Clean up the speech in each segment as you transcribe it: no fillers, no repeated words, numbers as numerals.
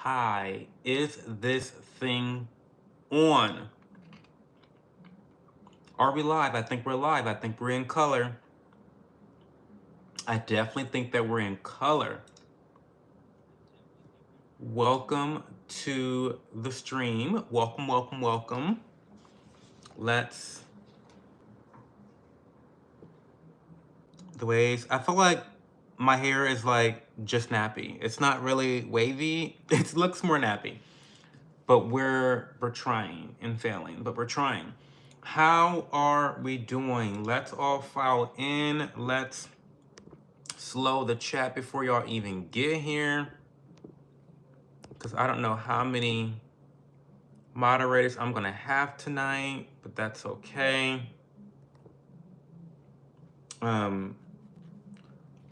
Hi, is this thing on? Are we live? I think we're live. I think we're in color. I definitely think that we're in color. Welcome to the stream. Welcome, welcome, welcome. Let's. The waves. I feel like my hair is like just nappy. It's not really wavy. It looks more nappy. But we're trying and failing, but we're trying. How are we doing? Let's all file in. Let's slow the chat before y'all even get here, because I don't know how many moderators I'm gonna have tonight, but that's okay.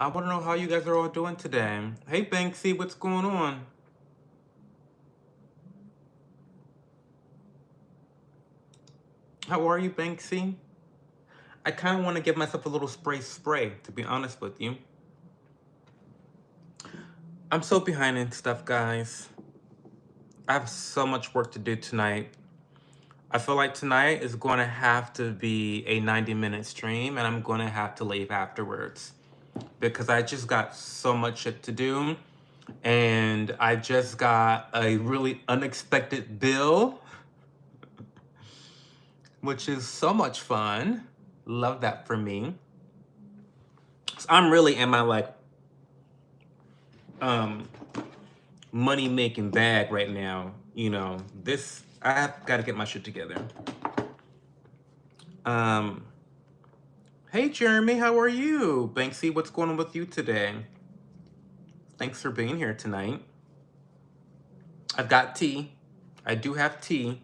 I want to know how you guys are all doing today. Hey Banksy, what's going on? How are you, Banksy? I kind of want to give myself a little spray, to be honest with you. I'm so behind in stuff, guys. I have so much work to do tonight. I feel like tonight is going to have to be a 90-minute stream, and I'm going to have to leave afterwards because I just got so much shit to do, and I just got a really unexpected bill, which is so much fun. Love that for me. So I'm really in my like money making bag right now. You know, this I have got to get my shit together. Hey Jeremy, how are you? Banksy, what's going on with you today? Thanks for being here tonight. I've got tea. I do have tea.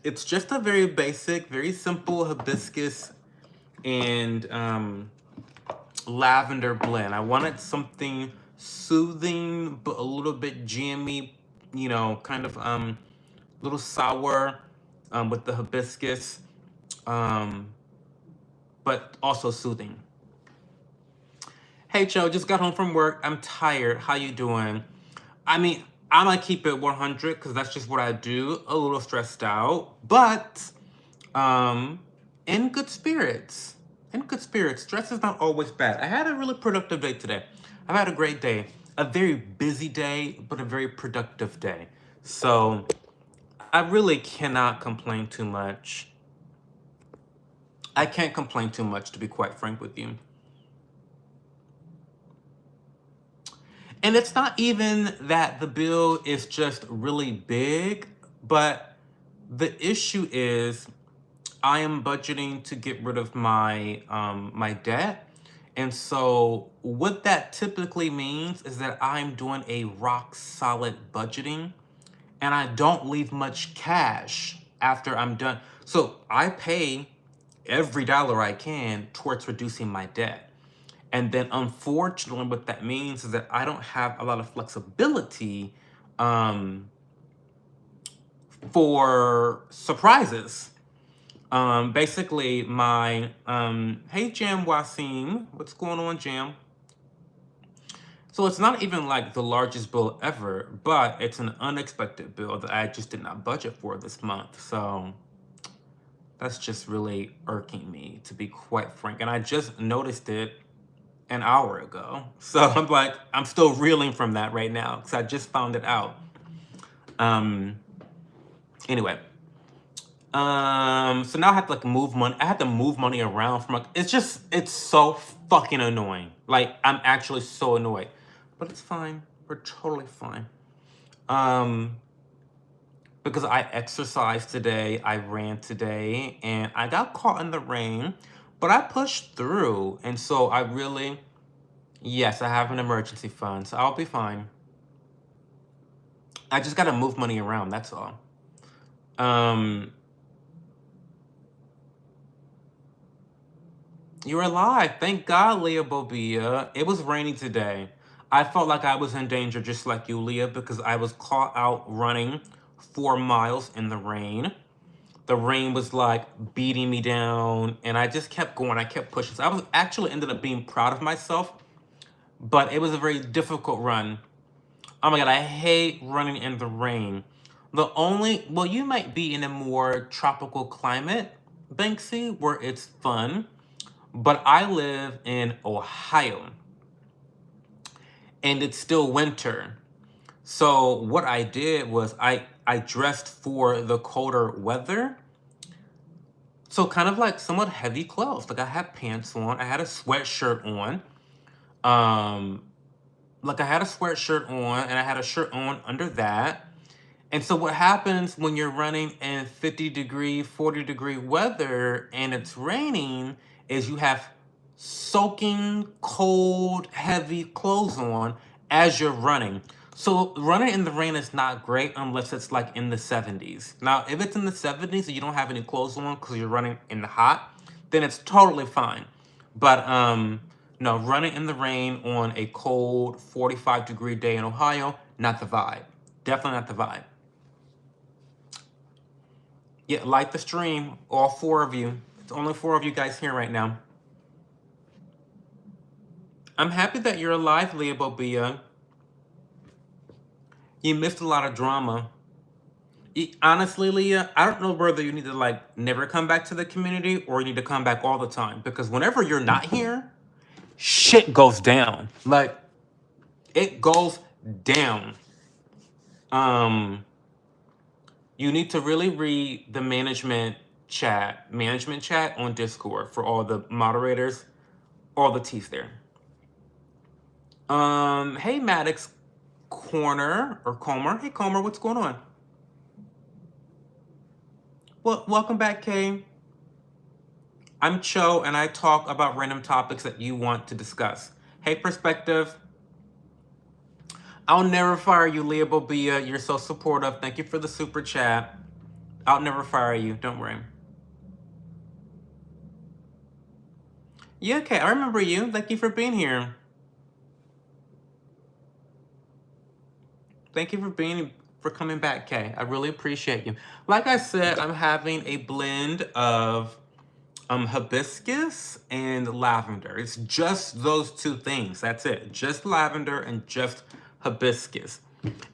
It's just a very basic, very simple hibiscus and lavender blend. I wanted something soothing, but a little bit jammy, you know, kind of little sour with the hibiscus, but also soothing. Hey Joe, just got home from work. I'm tired. How you doing? I mean, I might keep it 100 because that's just what I do. A little stressed out, but in good spirits. In good spirits. Stress is not always bad. I had a really productive day today. I've had a great day. A very busy day, but a very productive day. So I really cannot complain too much. I can't complain too much, to be quite frank with you. And it's not even that the bill is just really big, but the issue is I am budgeting to get rid of my my debt. And so what that typically means is that I'm doing a rock solid budgeting and I don't leave much cash after I'm done. So I pay every dollar I can towards reducing my debt. And then unfortunately what that means is that I don't have a lot of flexibility for surprises. Basically my hey Jam Wasim, what's going on, Jam? So it's not even like the largest bill ever, but it's an unexpected bill that I just did not budget for this month. So that's just really irking me, to be quite frank. And I just noticed it an hour ago. So I'm like, I'm still reeling from that right now because I just found it out. Anyway. So now I have to like move money. I have to move money around from like, it's so fucking annoying. Like, I'm actually so annoyed. But it's fine. We're totally fine. Because I exercised today, I ran today, and I got caught in the rain, but I pushed through. And so I really, yes, I have an emergency fund, so I'll be fine. I just gotta move money around, that's all. You're alive. Thank God, Leah Bobia. It was raining today. I felt like I was in danger just like you, Leah, because I was caught out running 4 miles in the rain. The rain was like beating me down, and I just kept going. I kept pushing. So I was actually ended up being proud of myself, but it was a very difficult run. Oh my God, I hate running in the rain. Well, you might be in a more tropical climate, Banksy, where it's fun, but I live in Ohio and it's still winter. So what I did was I dressed for the colder weather. So kind of like somewhat heavy clothes. Like I had pants on, I had a sweatshirt on. Um like I had a sweatshirt on and I had a shirt on under that. And so what happens when you're running in 50-degree, 40-degree weather and it's raining is you have soaking cold, heavy clothes on as you're running. So running in the rain is not great unless it's like in the 70s. Now, if it's in the 70s and you don't have any clothes on because you're running in the hot, then it's totally fine. But no, running in the rain on a cold 45-degree day in Ohio, not the vibe. Definitely not the vibe. Yeah, like the stream, all four of you. It's only four of you guys here right now. I'm happy that you're alive, Leah Bobia. You missed a lot of drama. Honestly, Leah, I don't know whether you need to like never come back to the community or you need to come back all the time. Because whenever you're not here, shit goes down. Like, it goes down. You need to really read the management chat on Discord for all the moderators, all the teas there. Hey Maddox Corner or Comer. Hey Comer, what's going on? Well, welcome back, Kay. I'm Cho and I talk about random topics that you want to discuss. Hey Perspective. I'll never fire you, Leah Bobia. You're so supportive. Thank you for the super chat. I'll never fire you. Don't worry. Yeah, okay. I remember you. Thank you for being here. Thank you for coming back, Kay. I really appreciate you. Like I said, I'm having a blend of hibiscus and lavender. It's just those two things. That's it. Just lavender and just hibiscus.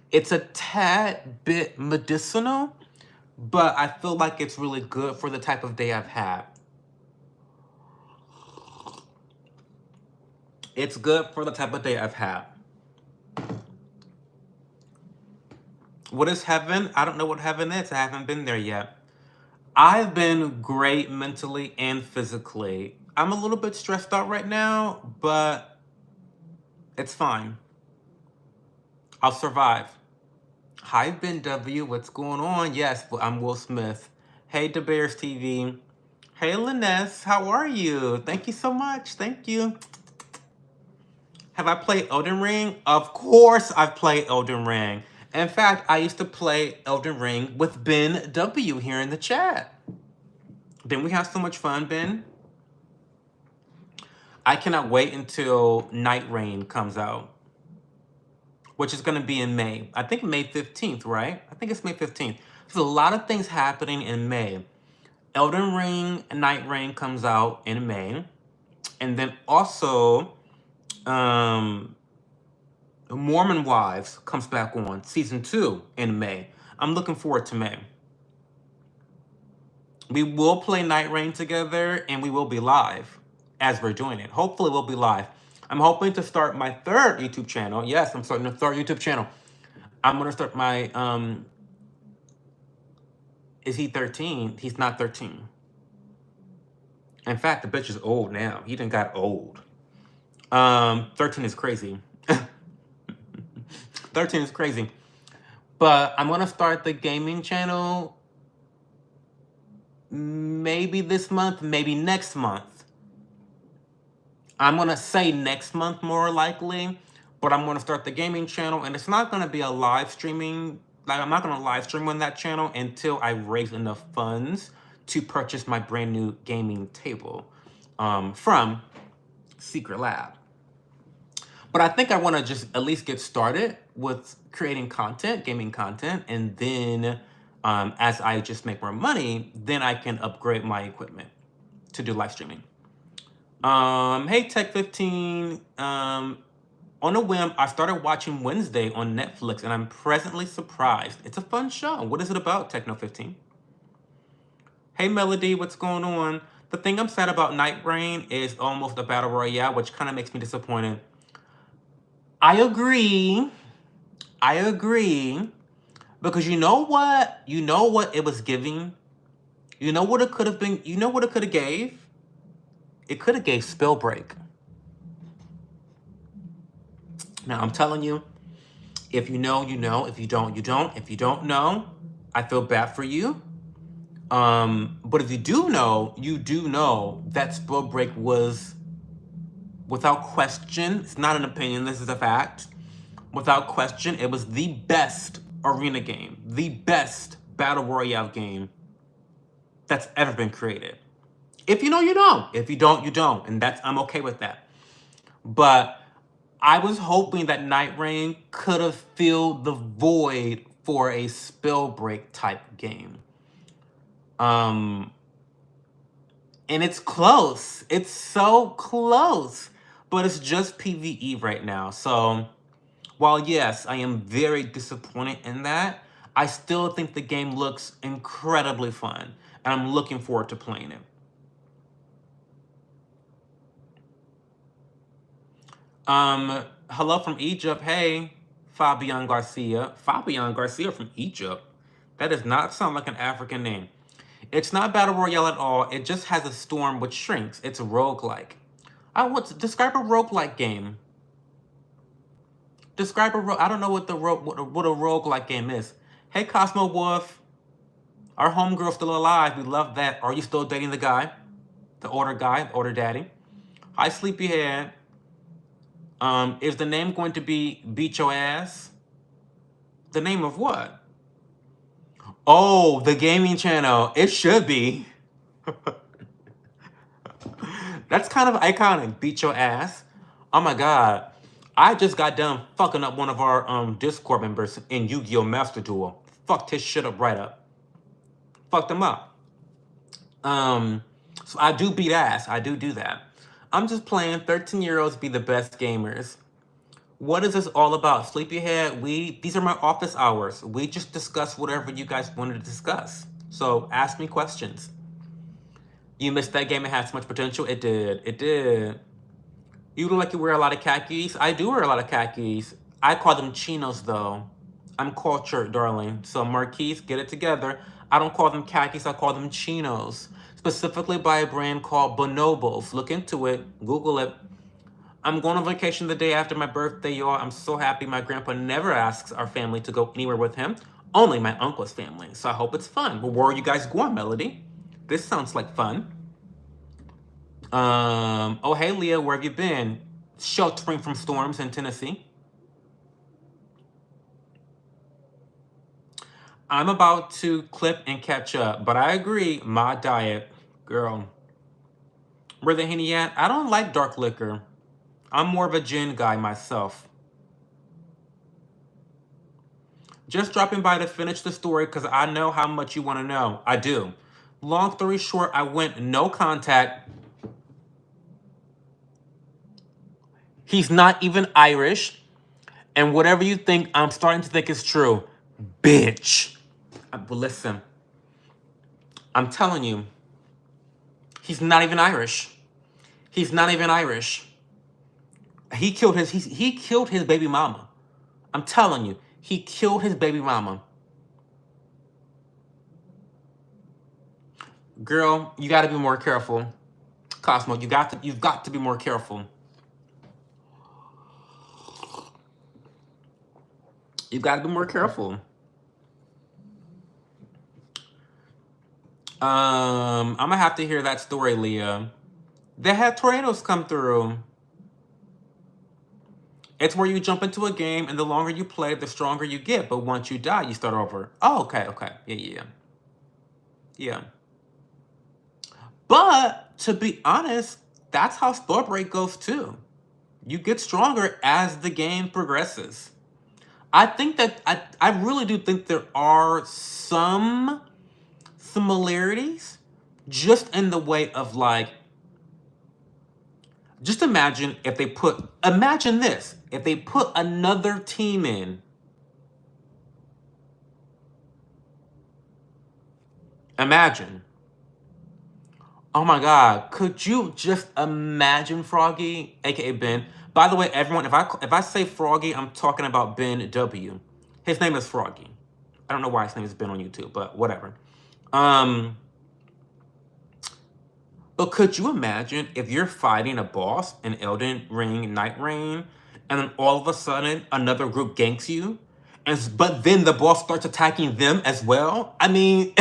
It's a tad bit medicinal, but I feel like it's really good for the type of day I've had. It's good for the type of day I've had. What is heaven? I don't know what heaven is. I haven't been there yet. I've been great mentally and physically. I'm a little bit stressed out right now, but it's fine. I'll survive. Hi, Ben W. What's going on? Yes, I'm Will Smith. Hey, DeBears TV. Hey, Liness. How are you? Thank you so much. Thank you. Have I played Elden Ring? Of course I've played Elden Ring. In fact, I used to play Elden Ring with Ben W. here in the chat. Didn't we have so much fun, Ben? I cannot wait until Night Rain comes out, which is going to be in May. I think May 15th, right? I think it's May 15th. There's a lot of things happening in May. Elden Ring and Night Rain comes out in May. And then also, Mormon Wives comes back on season 2 in May. I'm looking forward to May. We will play Night Rain together and we will be live as we're doing it. Hopefully we'll be live. I'm hoping to start my third YouTube channel. Yes, I'm starting a third YouTube channel. I'm going to start my, is he 13? He's not 13. In fact, the bitch is old now. He done got old. 13 is crazy. 13 is crazy. But I'm going to start the gaming channel maybe this month, maybe next month. I'm going to say next month more likely, but I'm going to start the gaming channel and it's not going to be a live streaming. Like, I'm not going to live stream on that channel until I raise enough funds to purchase my brand new gaming table from Secret Lab. But I think I want to just at least get started with creating content, gaming content, and then as I just make more money, then I can upgrade my equipment to do live streaming. Hey, Tech15. On a whim, I started watching Wednesday on Netflix, and I'm presently surprised. It's a fun show. What is it about, Techno15? Hey, Melody, what's going on? The thing I'm sad about Night Rain is almost a battle royale, which kind of makes me disappointed. I agree. I agree. Because you know what? You know what it was giving? You know what it could have been? You know what it could have gave? It could have gave Spellbreak. Now, I'm telling you, if you know, you know. If you don't, you don't. If you don't know, I feel bad for you. But if you do know that Spellbreak was, without question, it's not an opinion, this is a fact. Without question, it was the best arena game, the best battle royale game that's ever been created. If you know, you know. If you don't, you don't. And I'm okay with that. But I was hoping that Night Rain could have filled the void for a Spellbreak type game. And it's close. It's so close. But it's just PvE right now. So while yes, I am very disappointed in that, I still think the game looks incredibly fun. And I'm looking forward to playing it. Hello from Egypt. Hey, Fabian Garcia. Fabian Garcia from Egypt. That does not sound like an African name. It's not Battle Royale at all. It just has a storm which shrinks. It's a roguelike. Describe a roguelike game. I don't know what a roguelike game is. Hey, Cosmo Wolf. Our homegirl's still alive. We love that. Are you still dating the guy? The older daddy? Hi, Sleepyhead. Is the name going to be Beat Your Ass? The name of what? Oh, the gaming channel. It should be. That's kind of iconic. Beat Your Ass. Oh my God. I just got done fucking up one of our Discord members in Yu-Gi-Oh! Master Duel. Fucked his shit up right up. Fucked him up. So I do beat ass. I do that. I'm just playing. 13-year-olds be the best gamers. What is this all about? Sleepyhead, these are my office hours. We just discuss whatever you guys wanted to discuss. So ask me questions. You missed that game. It had so much potential. It did. You look like you wear a lot of khakis. I do wear a lot of khakis. I call them chinos, though. I'm cultured, darling. So Marquise, get it together. I don't call them khakis. I call them chinos. Specifically by a brand called Bonobos. Look into it. Google it. I'm going on vacation the day after my birthday, y'all. I'm so happy my grandpa never asks our family to go anywhere with him. Only my uncle's family. So I hope it's fun. But where are you guys going, Melody? This sounds like fun. Oh, hey, Leah, where have you been? Sheltering from storms in Tennessee. I'm about to clip and catch up, but I agree, my diet, girl. Where the Henny at? I don't like dark liquor. I'm more of a gin guy myself. Just dropping by to finish the story because I know how much you want to know. I do. Long story short, I went no contact. He's not even Irish. And whatever you think, I'm starting to think is true. Bitch. But listen. I'm telling you. He's not even Irish. He's not even Irish. He killed his baby mama. I'm telling you. He killed his baby mama. Girl, you got to be more careful. Cosmo, you've got to be more careful. You've got to be more careful. I'm gonna have to hear that story, Leah. They had tornadoes come through. It's where you jump into a game, and the longer you play, the stronger you get. But once you die, you start over. Oh, okay. Yeah. But to be honest, that's how Spellbreak goes too. You get stronger as the game progresses. I think that I really do think there are some similarities just in the way of like Just imagine if they put, imagine this, if they put another team in. Imagine. Oh my God, could you just imagine Froggy, aka Ben? By the way, everyone, if I say Froggy, I'm talking about Ben W. His name is Froggy. I don't know why his name is Ben on YouTube, but whatever. But could you imagine if you're fighting a boss in Elden Ring, Night Rain, and then all of a sudden another group ganks you, but then the boss starts attacking them as well? I mean,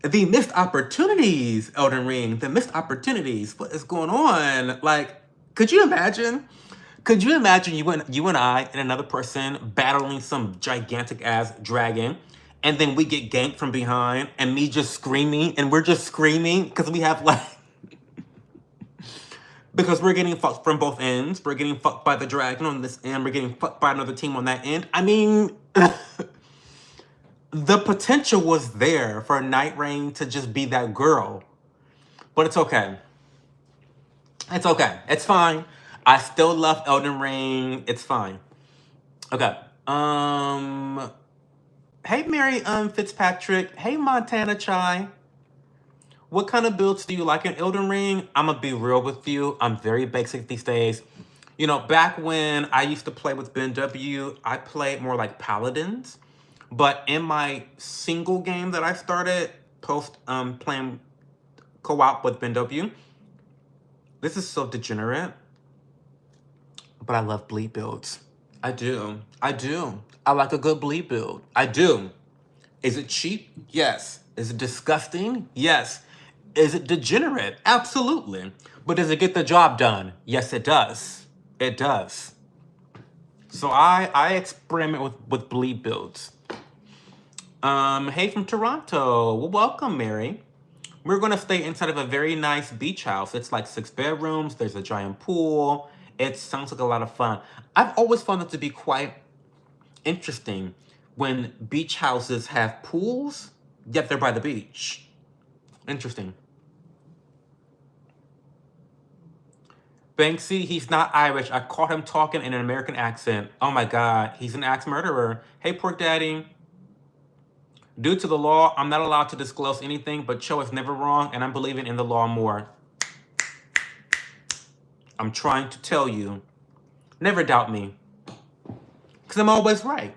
the missed opportunities, Elden Ring, the missed opportunities. What is going on? Like, could you imagine? Could you imagine you and I and another person battling some gigantic ass dragon, and then we get ganked from behind, and me just screaming, and we're just screaming because we have like, because we're getting fucked from both ends. We're getting fucked by the dragon on this end. We're getting fucked by another team on that end. I mean, the potential was there for Night Rain to just be that girl, but it's okay. It's okay. It's fine. I still love Elden Ring. It's fine. Okay. Hey Mary Fitzpatrick. Hey Montana Chai. What kind of builds do you like in Elden Ring? I'm gonna be real with you. I'm very basic these days. You know, back when I used to play with Ben W, I played more like paladins. But in my single game that I started post playing co-op with Ben W, this is so degenerate, but I love bleed builds. I do. I do. I like a good bleed build. I do. Is it cheap? Yes. Is it disgusting? Yes. Is it degenerate? Absolutely. But does it get the job done? Yes, it does. It does. So I experiment with bleed builds. Hey from Toronto. Well, welcome, Mary. We're going to stay inside of a very nice beach house. It's like 6 bedrooms. There's a giant pool. It sounds like a lot of fun. I've always found it to be quite interesting when beach houses have pools, yet they're by the beach. Interesting. Banksy, he's not Irish. I caught him talking in an American accent. Oh my God, he's an axe murderer. Hey, Pork Daddy. Due to the law, I'm not allowed to disclose anything, but Cho is never wrong, and I'm believing in the law more. I'm trying to tell you, never doubt me, because I'm always right.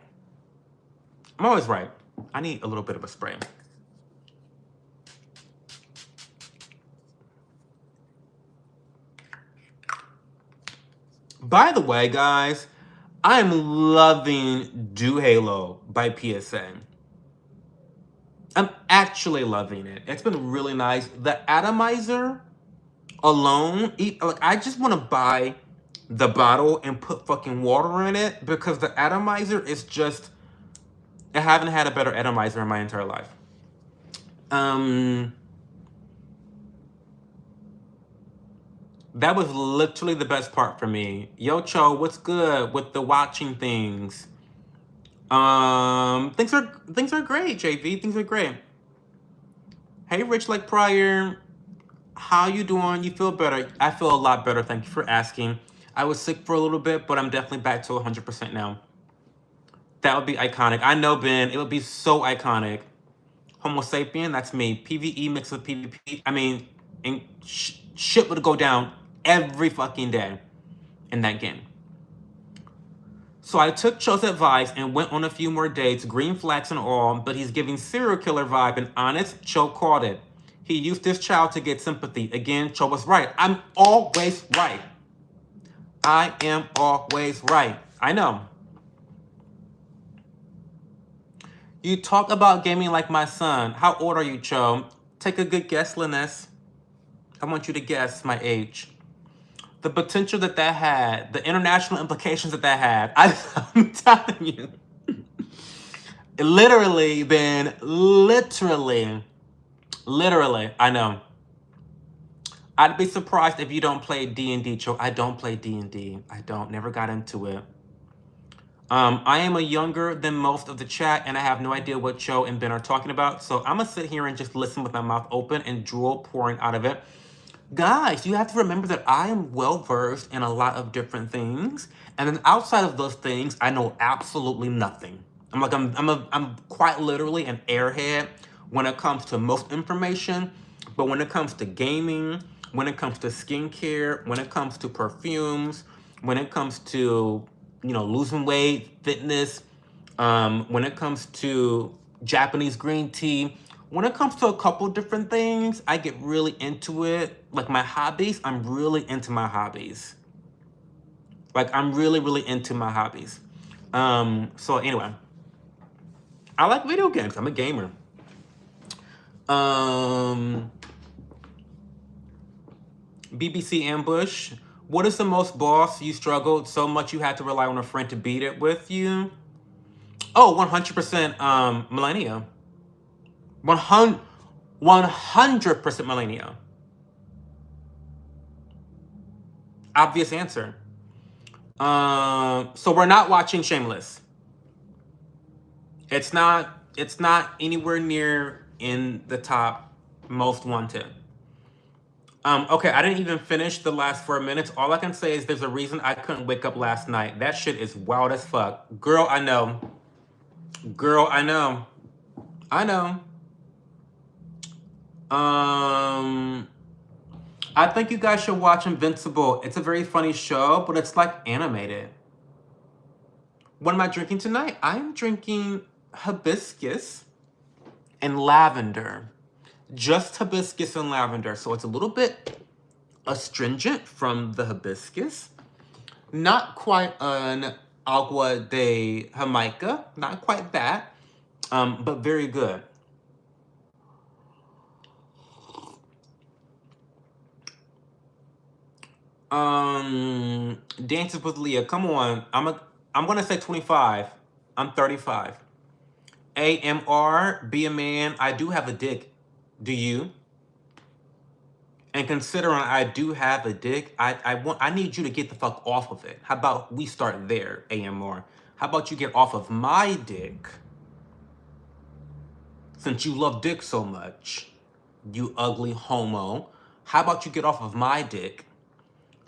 I'm always right. I need a little bit of a spray. By the way, guys, I'm loving Do Halo by PSA. I'm actually loving it. It's been really nice. The atomizer alone, like, I just want to buy the bottle and put fucking water in it, because the atomizer is just, I haven't had a better atomizer in my entire life. That was literally the best part for me. Yo, Cho, what's good with the watching things? Things are great, JV. Things are great. Hey, Rich Like Pryor. How you doing? You feel better? I feel a lot better. Thank you for asking. I was sick for a little bit, but I'm definitely back to 100% now. That would be iconic. I know, Ben. It would be so iconic. Homo sapien, that's me. PvE mixed with PvP. I mean, and shit would go down every fucking day in that game. So I took Cho's advice and went on a few more dates, green flags and all, but he's giving serial killer vibe, and honest, Cho caught it. He used this child to get sympathy. Again, Cho was right. I'm always right. I am always right. I know. You talk about gaming like my son. How old are you, Cho? Take a good guess, Linus. I want you to guess my age. The potential that had, the international implications that had. I'm telling you. Literally, Ben. Literally, I know. I'd be surprised if you don't play D&D, Cho. I don't play D&D. I don't. Never got into it. I am a younger than most of the chat, and I have no idea what Cho and Ben are talking about. So I'm going to sit here and just listen with my mouth open and drool pouring out of it. Guys, you have to remember that I am well versed in a lot of different things, and then outside of those things, I know absolutely nothing. I'm quite literally an airhead when it comes to most information, but when it comes to gaming, when it comes to skincare, when it comes to perfumes, when it comes to losing weight, fitness, when it comes to Japanese green tea, when it comes to a couple different things, I get really into it. Like my hobbies, I'm really into my hobbies. Like I'm really, really into my hobbies. So anyway, I like video games. I'm a gamer. Um, BBC Ambush. What is the most boss you struggled so much you had to rely on a friend to beat it with you? Oh, 100% Millennia. 100% Millennia. Obvious answer. So we're not watching Shameless. It's not anywhere near in the top most wanted. Okay, I didn't even finish the last 4 minutes. All I can say is there's a reason I couldn't wake up last night. That shit is wild as fuck. Girl, I know. Girl, I know. I know. I think you guys should watch Invincible. It's a very funny show, but it's like animated. What am I drinking tonight? I'm drinking hibiscus and lavender. Just hibiscus and lavender. So it's a little bit astringent from the hibiscus. Not quite an agua de Jamaica. Not quite that. But very good. Dances with Leah. Come on. I'm gonna say 25. I'm 35. AMR, be a man. I do have a dick. Do you? And considering I do have a dick, I need you to get the fuck off of it. How about we start there, AMR? How about you get off of my dick? Since you love dick so much, you ugly homo. How about you get off of my dick?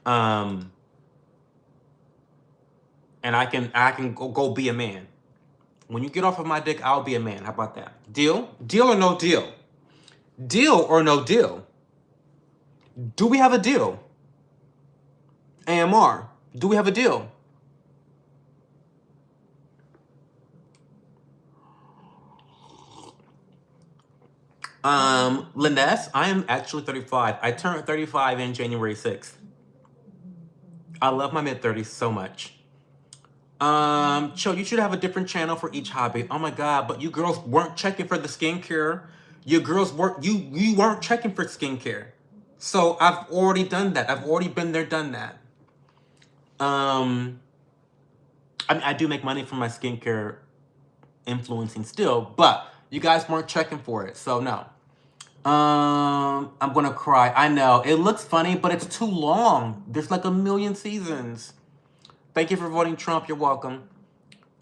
And I can go be a man. When you get off of my dick, I'll be a man. How about that? Deal? Deal or no deal? Deal or no deal? Do we have a deal? AMR, do we have a deal? Liness, I am actually 35. I turned 35 in January 6th. I love my mid-30s so much. Cho, you should have a different channel for each hobby. Oh my god, but you girls weren't checking for the skincare. You girls weren't you weren't checking for skincare. So I've already done that. I've already been there, done that. I mean, I do make money from my skincare influencing still, but you guys weren't checking for it, so no. I'm gonna cry. I know it looks funny, but it's too long. There's like 1,000,000 seasons. Thank you for voting Trump. You're welcome.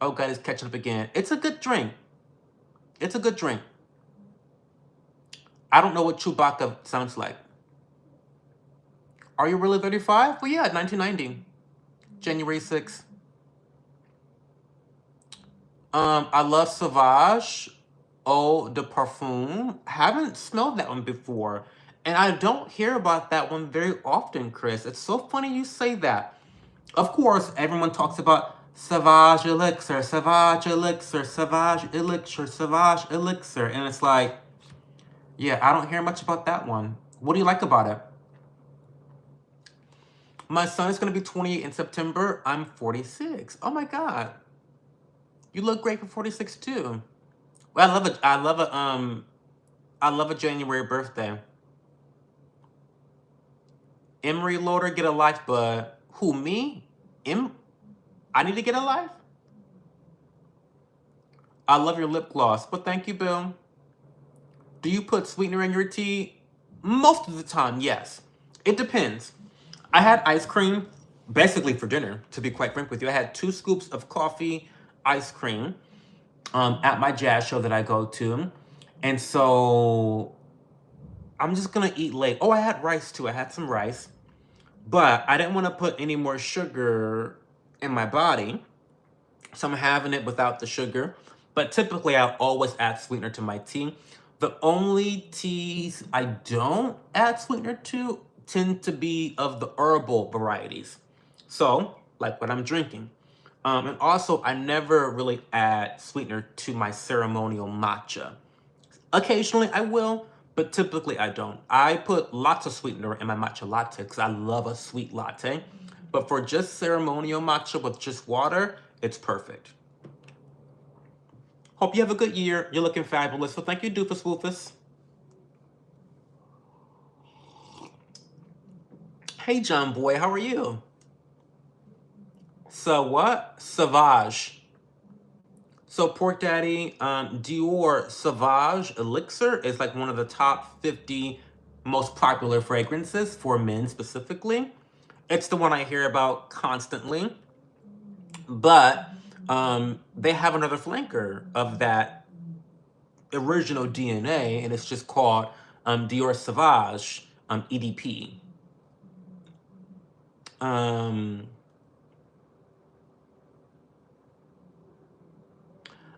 Oh god, it's catching up again. It's a good drink. It's a good drink. I don't know what Chewbacca sounds like. Are you really 35? Well, yeah, 1990. January 6th. I love Sauvage Eau de Parfum. Haven't smelled that one before. And I don't hear about that one very often, Chris. It's so funny you say that. Of course, everyone talks about Sauvage Elixir, Sauvage Elixir, Sauvage Elixir, Sauvage Elixir. And it's like, yeah, I don't hear much about that one. What do you like about it? My son is going to be 28 in September. I'm 46. Oh my god. You look great for 46 too. Well, I love a January birthday. Emery Loader, get a life, but who, me? I need to get a life? I love your lip gloss, but thank you, Bill. Do you put sweetener in your tea? Most of the time, yes. It depends. I had ice cream basically for dinner, to be quite frank with you. I had 2 scoops of coffee ice cream at my jazz show that I go to. And so I'm just gonna eat late. Oh, I had rice too. I had some rice, but I didn't want to put any more sugar in my body, so I'm having it without the sugar. But typically, I always add sweetener to my tea. The only teas I don't add sweetener to tend to be of the herbal varieties. So, like what I'm drinking. And also, I never really add sweetener to my ceremonial matcha. Occasionally I will, but typically I don't. I put lots of sweetener in my matcha latte because I love a sweet latte. But for just ceremonial matcha with just water, it's perfect. Hope you have a good year. You're looking fabulous. So thank you, Doofus Woofus. Hey, John Boy, how are you? So what? Sauvage. So Pork Daddy, Dior Sauvage Elixir is like one of the top 50 most popular fragrances for men specifically. It's the one I hear about constantly. But they have another flanker of that original DNA, and it's just called Dior Sauvage EDP.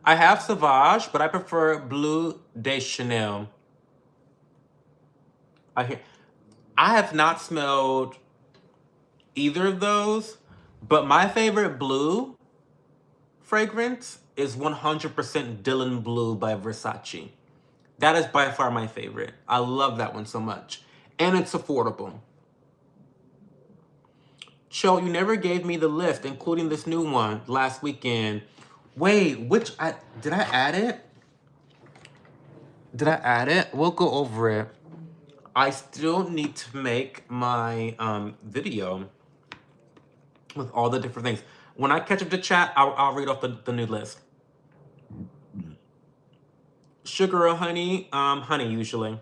I have Sauvage, but I prefer Bleu de Chanel. I have not smelled either of those, but my favorite blue fragrance is 100% Dylan Blue by Versace. That is by far my favorite. I love that one so much. And it's affordable. Cho, you never gave me the list, including this new one last weekend. Wait, did I add it? Did I add it? We'll go over it. I still need to make my video with all the different things. When I catch up to chat, I'll read off the new list. Sugar or honey? Honey usually.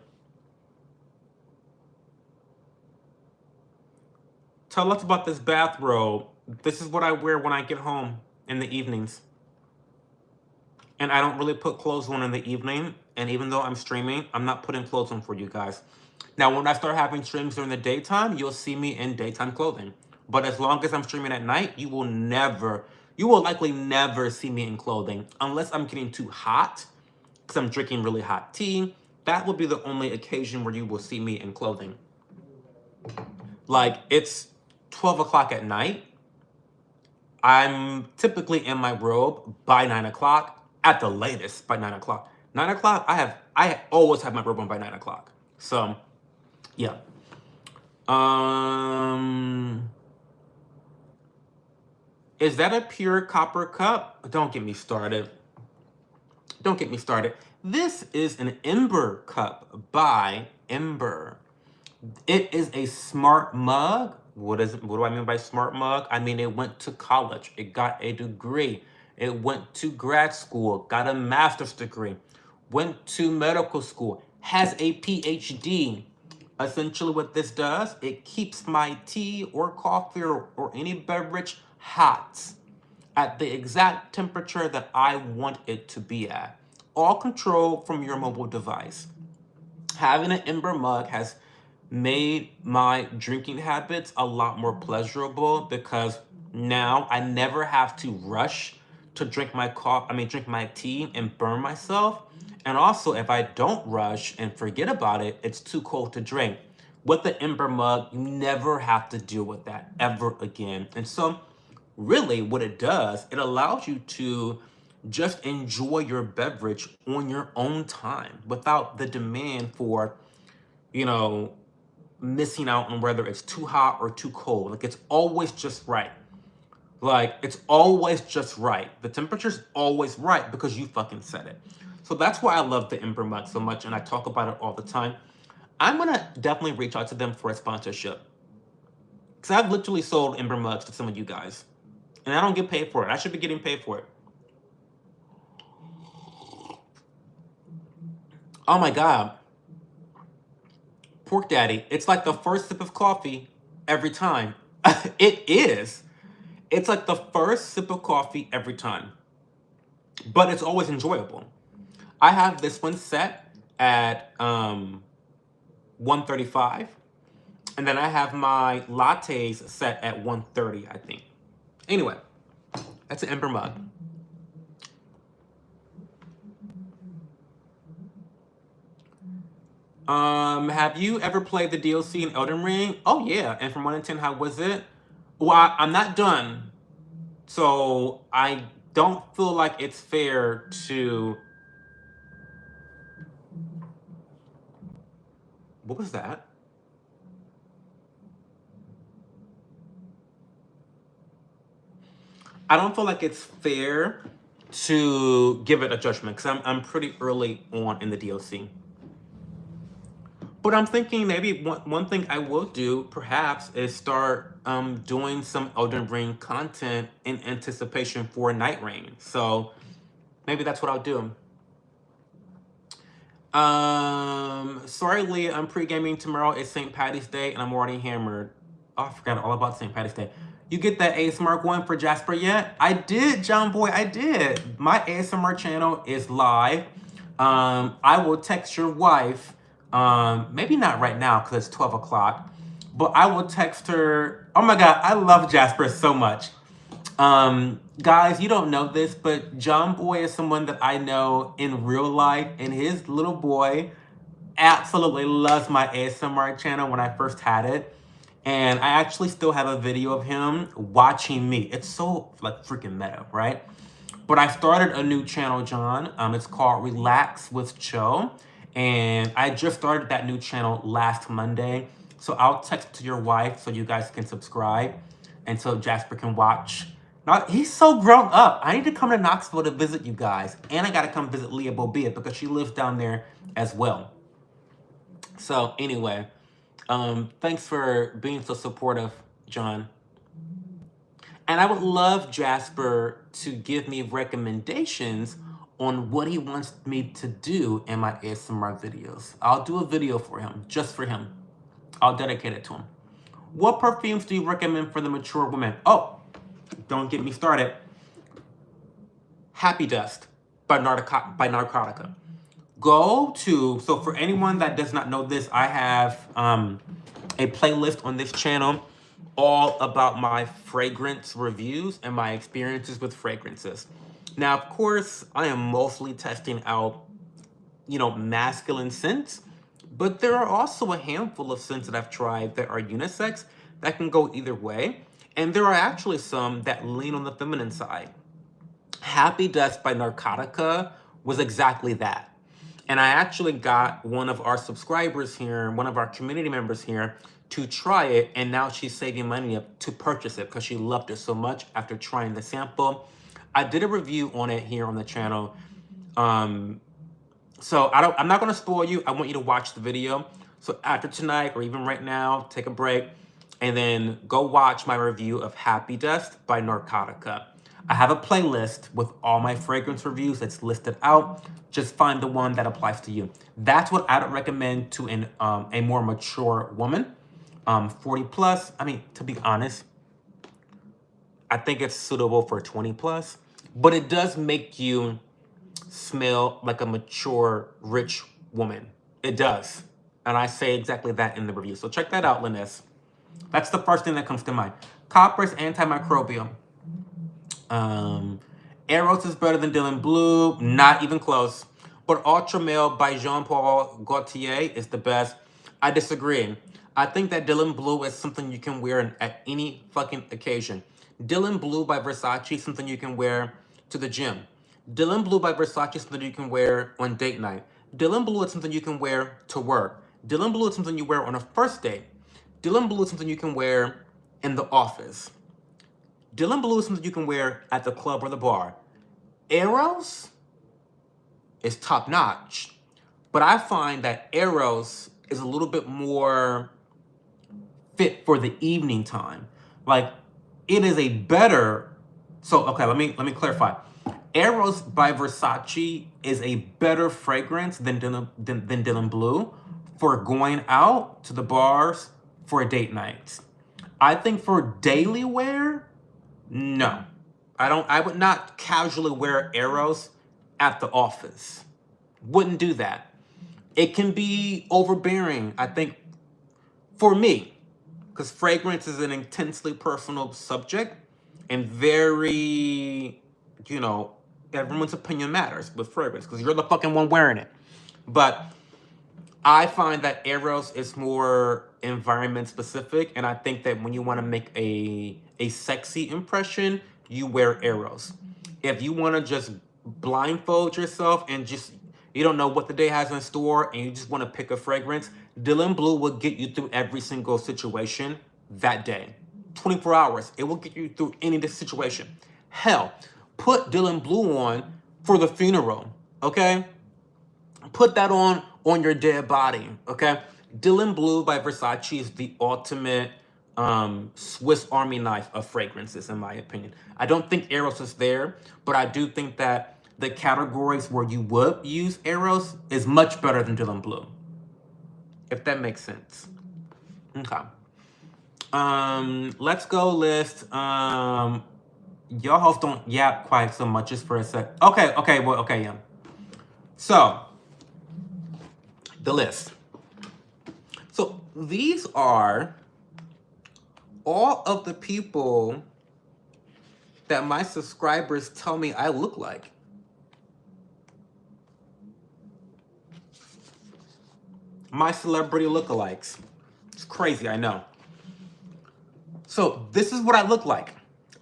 Tell us about this bathrobe. This is what I wear when I get home in the evenings. And I don't really put clothes on in the evening. And even though I'm streaming, I'm not putting clothes on for you guys. Now, when I start having streams during the daytime, you'll see me in daytime clothing. But as long as I'm streaming at night, you will likely never see me in clothing unless I'm getting too hot because I'm drinking really hot tea. That will be the only occasion where you will see me in clothing. Like, it's 12 o'clock at night. I'm typically in my robe by 9 o'clock, at the latest by 9 o'clock. 9 o'clock, I always have my robe on by 9 o'clock. So, yeah. Is that a pure copper cup? Don't get me started. Don't get me started. This is an Ember cup by Ember. It is a smart mug. What do I mean by smart mug? I mean, it went to college. It got a degree. It went to grad school, got a master's degree, went to medical school, has a PhD. Essentially what this does, it keeps my tea or coffee or any beverage hot at the exact temperature that I want it to be at. All controlled from your mobile device. Having an Ember mug has made my drinking habits a lot more pleasurable because now I never have to rush to drink my tea and burn myself. And also, if I don't rush and forget about it, it's too cold to drink. With the Ember mug, you never have to deal with that ever again. And so, really, what it does, it allows you to just enjoy your beverage on your own time without the demand for, missing out on whether it's too hot or too cold. Like, it's always just right. Like, it's always just right. The temperature's always right because you fucking said it. So that's why I love the Ember mug so much, and I talk about it all the time. I'm gonna definitely reach out to them for a sponsorship. Because I've literally sold Ember mugs to some of you guys. And I don't get paid for it. I should be getting paid for it. Oh my God. Pork Daddy, it's like the first sip of coffee every time. It is. It's like the first sip of coffee every time. But it's always enjoyable. I have this one set at 135. And then I have my lattes set at 130, I think. Anyway, that's an Ember mug. Have you ever played the DLC in Elden Ring? Oh yeah, and from 1 to 10, how was it? Well, I'm not done, so I don't feel like it's fair to... What was that? I don't feel like it's fair to give it a judgment because I'm pretty early on in the DLC. But I'm thinking maybe one thing I will do perhaps is start doing some Elden Ring content in anticipation for Night Rain. So maybe that's what I'll do. Sorry, Leah, I'm pre-gaming tomorrow. It's St. Patty's Day and I'm already hammered. Oh, I forgot all about St. Patty's Day. You get that ASMR going for Jasper yet? I did, John Boy, I did. My ASMR channel is live. I will text your wife. Maybe not right now because it's 12 o'clock, but I will text her. Oh my God, I love Jasper so much. Guys, you don't know this, but John Boy is someone that I know in real life, and his little boy absolutely loves my ASMR channel when I first had it. And I actually still have a video of him watching me. It's so like freaking meta, right? But I started a new channel, John. It's called Relax with Cho. And I just started that new channel last Monday. So I'll text to your wife so you guys can subscribe and so Jasper can watch. Now, he's so grown up. I need to come to Knoxville to visit you guys. And I got to come visit Leah Bobia because she lives down there as well. So anyway, thanks for being so supportive, John. And I would love Jasper to give me recommendations on what he wants me to do in my ASMR videos. I'll do a video for him, just for him. I'll dedicate it to him. What perfumes do you recommend for the mature woman? Oh, don't get me started. Happy Dust by Narcotica. Go to, so for anyone that does not know this, I have a playlist on this channel all about my fragrance reviews and my experiences with fragrances. Now, of course, I am mostly testing out, masculine scents, but there are also a handful of scents that I've tried that are unisex that can go either way. And there are actually some that lean on the feminine side. Happy Dust by Narcotica was exactly that. And I actually got one of our subscribers here, one of our community members here, to try it, and now she's saving money up to purchase it because she loved it so much after trying the sample. I did a review on it here on the channel. So I'm not gonna spoil you. I want you to watch the video. So after tonight, or even right now, take a break, and then go watch my review of Happy Dust by Narcotica. I have a playlist with all my fragrance reviews that's listed out. Just find the one that applies to you. That's what I would recommend to a more mature woman, 40 plus. I mean, to be honest, I think it's suitable for 20 plus, but it does make you smell like a mature, rich woman. It does. And I say exactly that in the review. So check that out, Linus. That's the first thing that comes to mind. Copper's antimicrobial. Eros is better than Dylan Blue. Not even close. But Ultra Male by Jean-Paul Gaultier is the best. I disagree. I think that Dylan Blue is something you can wear at any fucking occasion. Dylan Blue by Versace is something you can wear to the gym. Dylan Blue by Versace is something you can wear on date night. Dylan Blue is something you can wear to work. Dylan Blue is something you wear on a first date. Dylan Blue is something you can wear in the office. Dylan Blue is something you can wear at the club or the bar. Eros is top notch, but I find that Eros is a little bit more fit for the evening time. Like, it is a better, so okay, let me clarify. Eros by Versace is a better fragrance than Dylan Blue for going out to the bars for a date night. I think for daily wear, no. I would not casually wear Eros at the office. Wouldn't do that. It can be overbearing, I think, for me, because fragrance is an intensely personal subject and very, you know, everyone's opinion matters with fragrance because you're the fucking one wearing it. But I find that Eros is more environment specific, and I think that when you want to make a sexy impression, you wear Eros. If you want to just blindfold yourself and just you don't know what the day has in store and you just want to pick a fragrance, Dylan Blue will get you through every single situation that day. 24 hours, it will get you through any situation. Hell, put Dylan Blue on for the funeral, okay? Put that on your dead body, okay? Dylan Blue by Versace is the ultimate Swiss Army knife of fragrances, in my opinion. I don't think Eros is there, but I do think that the categories where you would use Eros is much better than Dylan Blue, if that makes sense. Okay. Let's go list. Y'all hosts don't yap quite so much, just for a sec. Okay, yeah. So, the list. So these are all of the people that my subscribers tell me I look like. My celebrity lookalikes. It's crazy, I know. So this is what I look like,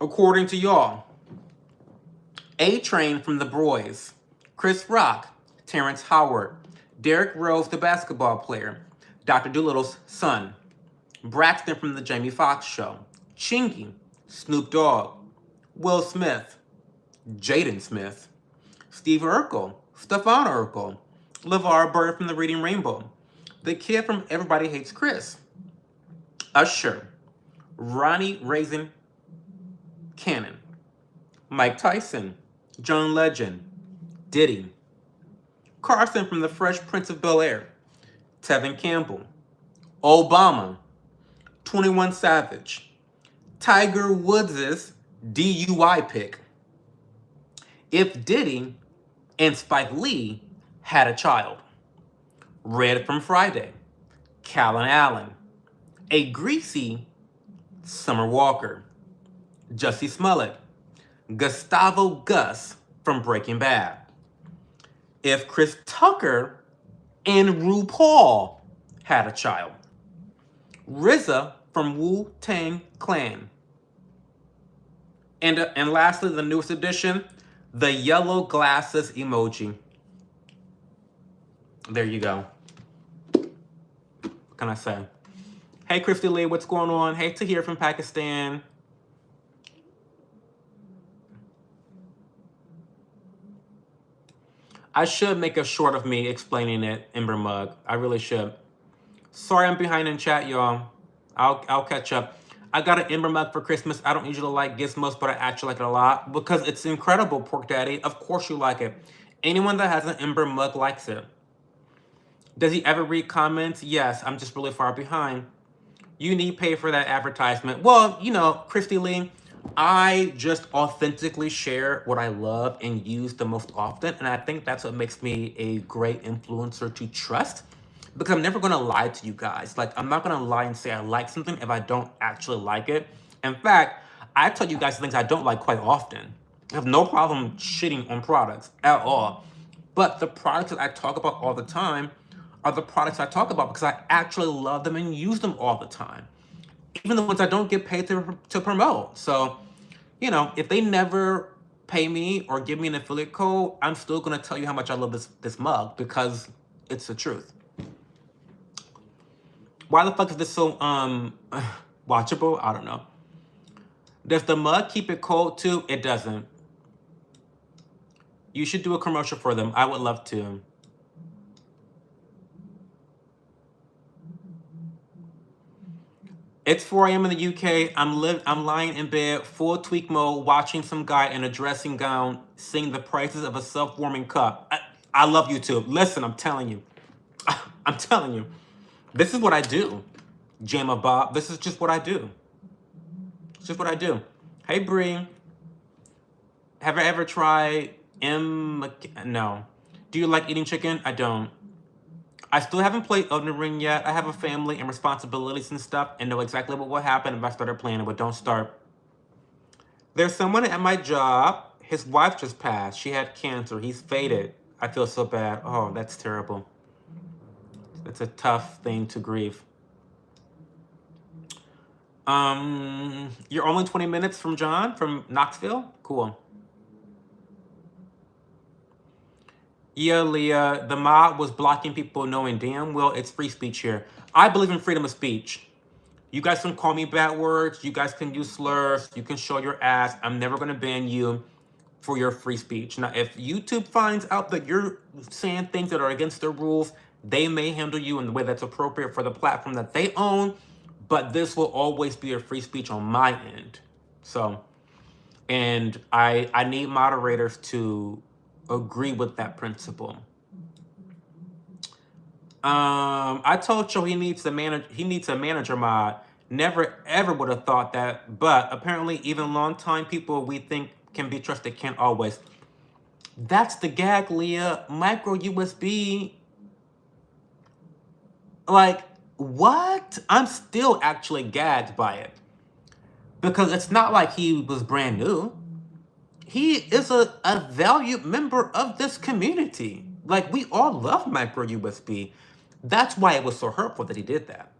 according to y'all. A-Train from The Boys, Chris Rock, Terrence Howard, Derrick Rose, the basketball player, Dr. Doolittle's son, Braxton from the Jamie Foxx Show, Chingy, Snoop Dogg, Will Smith, Jaden Smith, Steve Urkel, Stefan Urkel, LeVar Burton from the Reading Rainbow, the kid from Everybody Hates Chris, Usher, Ronnie Raisin Cannon, Mike Tyson, John Legend, Diddy, Carson from the Fresh Prince of Bel-Air, Tevin Campbell, Obama, 21 Savage, Tiger Woods' DUI pick, if Diddy and Spike Lee had a child, Red from Friday, Callan Allen, a greasy Summer Walker, Jussie Smollett, Gustavo Gus from Breaking Bad, if Chris Tucker and RuPaul had a child, RZA from Wu-Tang Clan, and lastly, the newest addition, the yellow glasses emoji. There you go. What can I say? Hey, Christy Lee, what's going on? Hey, Tahir from Pakistan. I should make a short of me explaining it, Ember Mug. I really should. Sorry I'm behind in chat, y'all. I'll catch up. I got an Ember Mug for Christmas. I don't usually like gizmos, but I actually like it a lot because it's incredible, Pork Daddy. Of course you like it. Anyone that has an Ember Mug likes it. Does he ever read comments? Yes, I'm just really far behind. You need pay for that advertisement. Well, you know, Christy Lee, I just authentically share what I love and use the most often. And I think that's what makes me a great influencer to trust. Because I'm never going to lie to you guys. Like, I'm not going to lie and say I like something if I don't actually like it. In fact, I tell you guys things I don't like quite often. I have no problem shitting on products at all. But the products that I talk about all the time are the products I talk about because I actually love them and use them all the time. Even the ones I don't get paid to promote. So, you know, if they never pay me or give me an affiliate code, I'm still going to tell you how much I love this mug because it's the truth. Why the fuck is this so watchable? I don't know. Does the mug keep it cold too? It doesn't. You should do a commercial for them. I would love to. It's 4 a.m. in the UK. I'm lying in bed, full tweak mode, watching some guy in a dressing gown sing the praises of a self-warming cup. I love YouTube. Listen, I'm telling you. I'm telling you. This is what I do, Jamma Bob. This is just what I do. It's just what I do. Hey, Bree. Have I ever tried No. Do you like eating chicken? I don't. I still haven't played Elden Ring yet. I have a family and responsibilities and stuff and know exactly what will happen if I started playing it, but don't start. There's someone at my job. His wife just passed. She had cancer. He's faded. I feel so bad. Oh, that's terrible. It's a tough thing to grieve. You're only 20 minutes from John from Knoxville? Cool. Yeah, Leah, the mob was blocking people knowing damn well it's free speech here. I believe in freedom of speech. You guys can call me bad words. You guys can use slurs. You can show your ass. I'm never going to ban you for your free speech. Now, if YouTube finds out that you're saying things that are against their rules, they may handle you in the way that's appropriate for the platform that they own, but this will always be a free speech on my end. So, and I need moderators to agree with that principle. I told Joe he needs a manager mod. Never ever would have thought that, but apparently even longtime people we think can be trusted can't always. That's the gag, Leah. Micro USB. Like, what? I'm still actually gagged by it. Because it's not like he was brand new. He is a valued member of this community. Like, we all love micro USB. That's why it was so hurtful that he did that.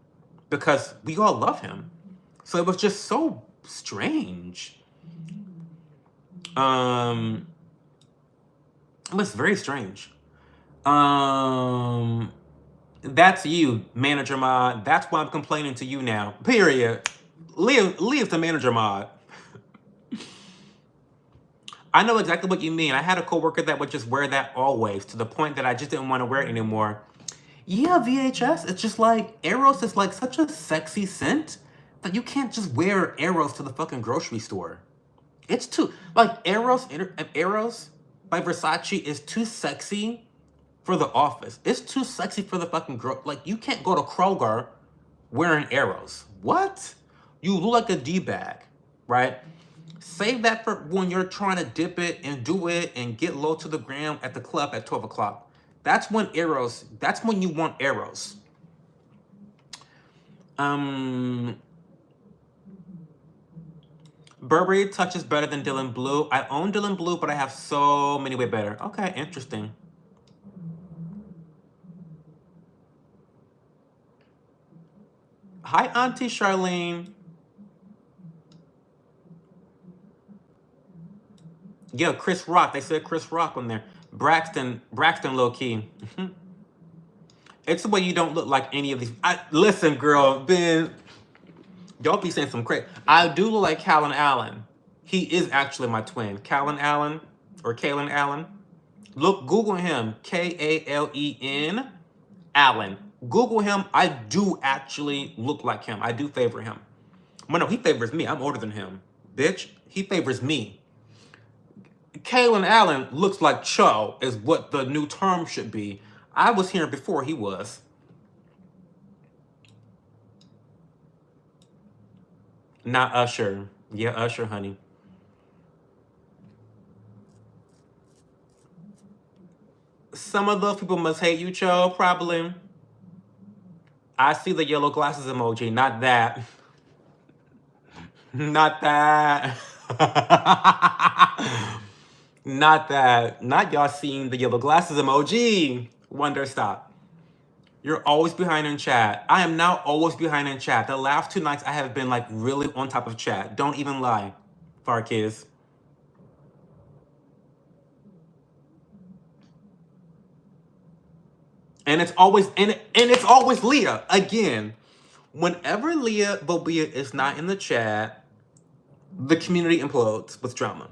Because we all love him. So it was just so strange. It was very strange. That's you, manager mod. That's why I'm complaining to you now. Period. Leave the manager mod. I know exactly what you mean. I had a coworker that would just wear that always, to the point that I just didn't want to wear it anymore. Yeah, VHS. It's just like Eros is like such a sexy scent that you can't just wear Eros to the fucking grocery store. It's too like Eros by Versace is too sexy for the office. It's too sexy for the fucking like you can't go to Kroger wearing Eros. What? You look like a D-bag, right? Save that for when you're trying to dip it and do it and get low to the ground at the club at 12 o'clock. That's when that's when you want Eros. Burberry Touch is better than Dylan Blue. I own Dylan Blue, but I have so many way better. Okay, interesting. Hi, Auntie Charlene. Yeah, Chris Rock. They said Chris Rock on there. Braxton low key. It's the way you don't look like any of these. Listen, girl, Ben. Y'all be saying some crazy. I do look like Callan Allen. He is actually my twin. Callan Allen or Kalen Allen. Look, Google him. Kalen Allen. Google him. I do actually look like him. I do favor him. Well, no, he favors me. I'm older than him. Bitch, he favors me. Kalen Allen looks like Cho is what the new term should be. I was here before he was. Not Usher. Yeah, Usher, honey. Some of those people must hate you, Cho, probably. I see the yellow glasses emoji. Not that. Not that. Not that. Not y'all seeing the yellow glasses emoji. Wonder, stop. You're always behind in chat. I am now always behind in chat. The last 2 nights I have been like really on top of chat. Don't even lie, Farkiz. And it's always it's always Leah. Again, whenever Leah Bobia is not in the chat, the community implodes with drama.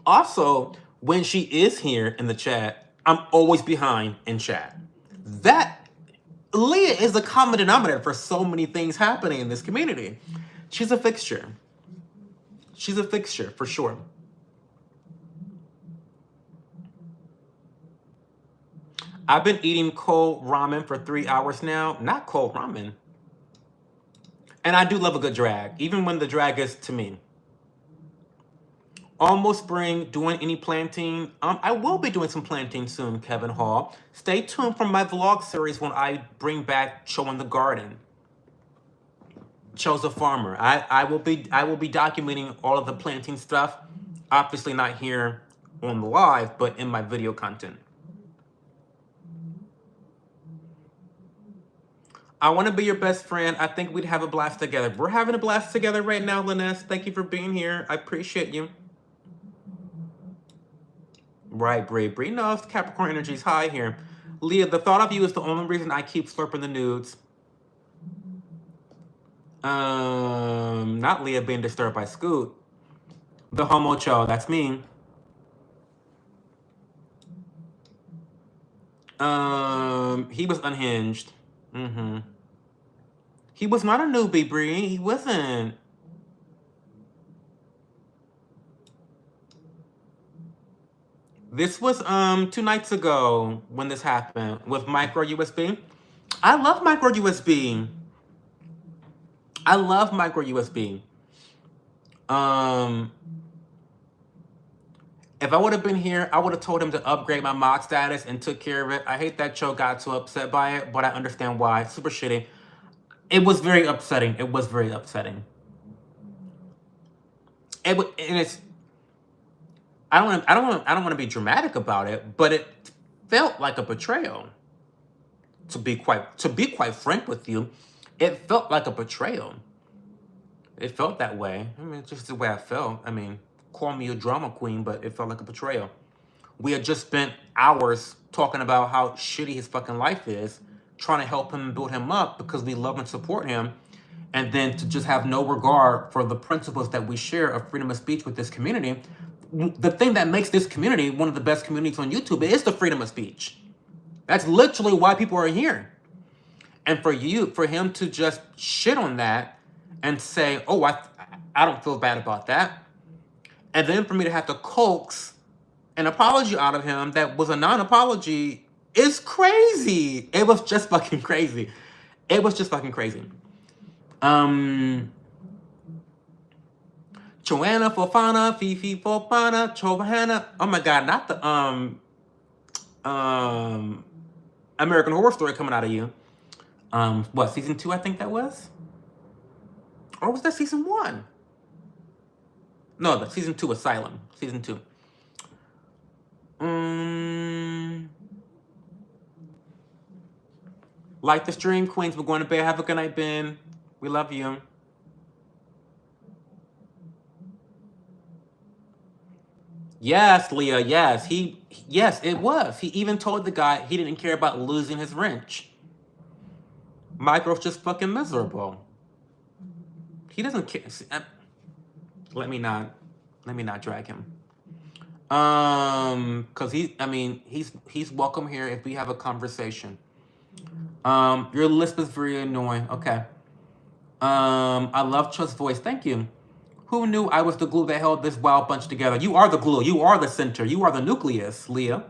Also, when she is here in the chat, I'm always behind in chat. That Leah is the common denominator for so many things happening in this community. She's a fixture. She's a fixture for sure. I've been eating cold ramen for 3 hours now. Not cold ramen. And I do love a good drag, even when the drag is to me. Almost spring, doing any planting? I will be doing some planting soon, Kevin Hall. Stay tuned for my vlog series when I bring back Showing the Garden. Chose a farmer. I will be documenting all of the planting stuff. Obviously not here on the live, but in my video content. I want to be your best friend. I think we'd have a blast together. We're having a blast together right now, Linus. Thank you for being here. I appreciate you. Right, Bree knows Capricorn energy is high here. Leah, the thought of you is the only reason I keep slurping the nudes. Not Leah being disturbed by Scoot. The homo cho, that's me. He was unhinged. He was not a newbie, Bree. He wasn't. This was 2 nights ago when this happened with micro USB. I love micro USB. I love micro USB. If I would have been here, I would have told him to upgrade my mod status and took care of it. I hate that Cho got so upset by it, but I understand why. Super shitty. It was very upsetting. It was very upsetting. And it's. I don't want to be dramatic about it, but it felt like a betrayal. To be quite frank with you, it felt like a betrayal. It felt that way. I mean, it's just the way I felt. I mean, call me a drama queen, but it felt like a betrayal. We had just spent hours talking about how shitty his fucking life is, trying to help him and build him up because we love and support him, and then to just have no regard for the principles that we share of freedom of speech with this community. The thing that makes this community one of the best communities on YouTube is the freedom of speech. That's literally why people are here. And for him to just shit on that and say, oh, I don't feel bad about that. And then for me to have to coax an apology out of him that was a non-apology is crazy. It was just fucking crazy. It was just fucking crazy. Joanna Fofana, Fifi Fofana, Johanna. Oh my God, not the American Horror Story coming out of you. What, season 2, I think that was? Or was that season 1? No, the season 2, Asylum. Season 2. Like the stream, Queens. We're going to bed. Have a good night, Ben. We love you. Yes, Leah, yes. Yes, it was. He even told the guy he didn't care about losing his wrench. Micro's just fucking miserable. He doesn't care. Let me not drag him. Cause he's welcome here if we have a conversation. Your lisp is very annoying. Okay. I love Chu's voice. Thank you. Who knew I was the glue that held this wild bunch together? You are the glue. You are the center. You are the nucleus, Leah.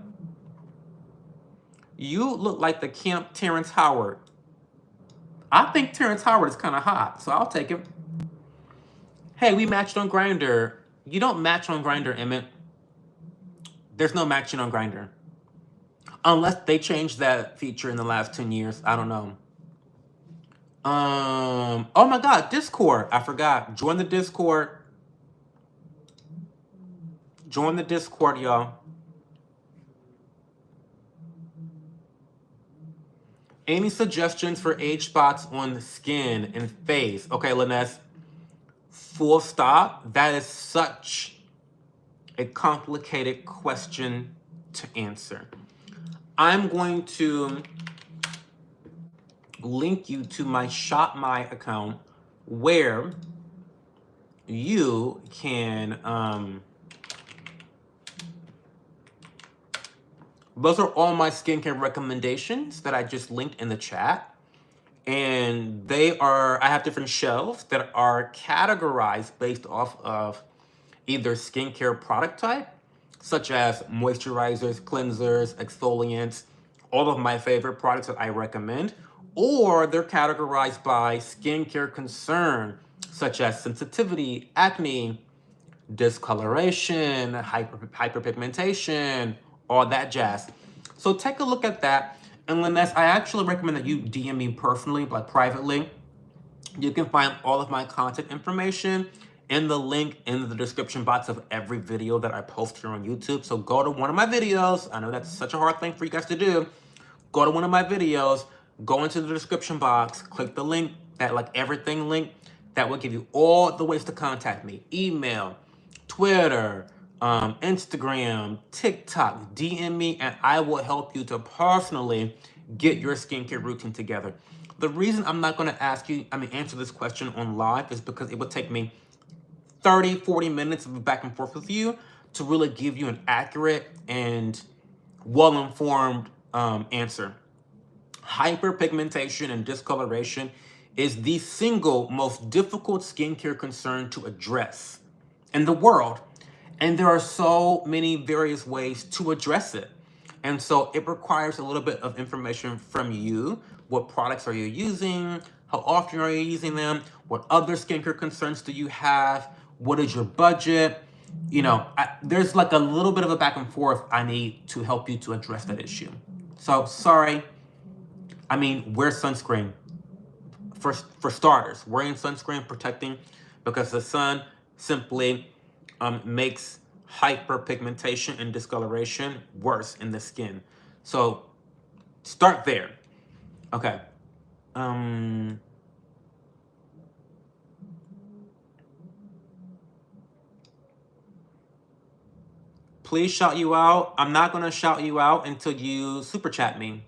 You look like the Camp Terrence Howard. I think Terrence Howard is kind of hot, so I'll take him. Hey, we matched on Grindr. You don't match on Grindr, Emmett. There's no matching on Grindr. Unless they changed that feature in the last 10 years. I don't know. Oh my God, Discord. I forgot. Join the Discord. Join the Discord, y'all. Any suggestions for age spots on the skin and face? Okay, Linus. Full stop. That is such a complicated question to answer. I'm going to link you to my Shop My account where you can those are all my skincare recommendations that I just linked in the chat, and I have different shelves that are categorized based off of either skincare product type, such as moisturizers, cleansers, exfoliants, all of my favorite products that I recommend, or they're categorized by skincare concern, such as sensitivity, acne, discoloration, hyperpigmentation, all that jazz. So take a look at that. And Linnes, I actually recommend that you DM me personally, like privately. You can find all of my contact information in the link in the description box of every video that I post here on YouTube. So go to one of my videos. I know that's such a hard thing for you guys to do. Go to one of my videos, go into the description box, click the link, that like everything link, that will give you all the ways to contact me. Email, Twitter, Instagram, TikTok, DM me, and I will help you to personally get your skincare routine together. The reason I'm not going to answer this question on live is because it would take me 30, 40 minutes of back and forth with you to really give you an accurate and well-informed answer. Hyperpigmentation and discoloration is the single most difficult skincare concern to address in the world. And there are so many various ways to address it. And so it requires a little bit of information from you. What products are you using? How often are you using them? What other skincare concerns do you have? What is your budget? You know, there's like a little bit of a back and forth I need to help you to address that issue. So sorry. I mean, wear sunscreen. For starters, wearing sunscreen, protecting, because the sun simply makes hyperpigmentation and discoloration worse in the skin. So start there. Okay. Please shout you out. I'm not going to shout you out until you super chat me.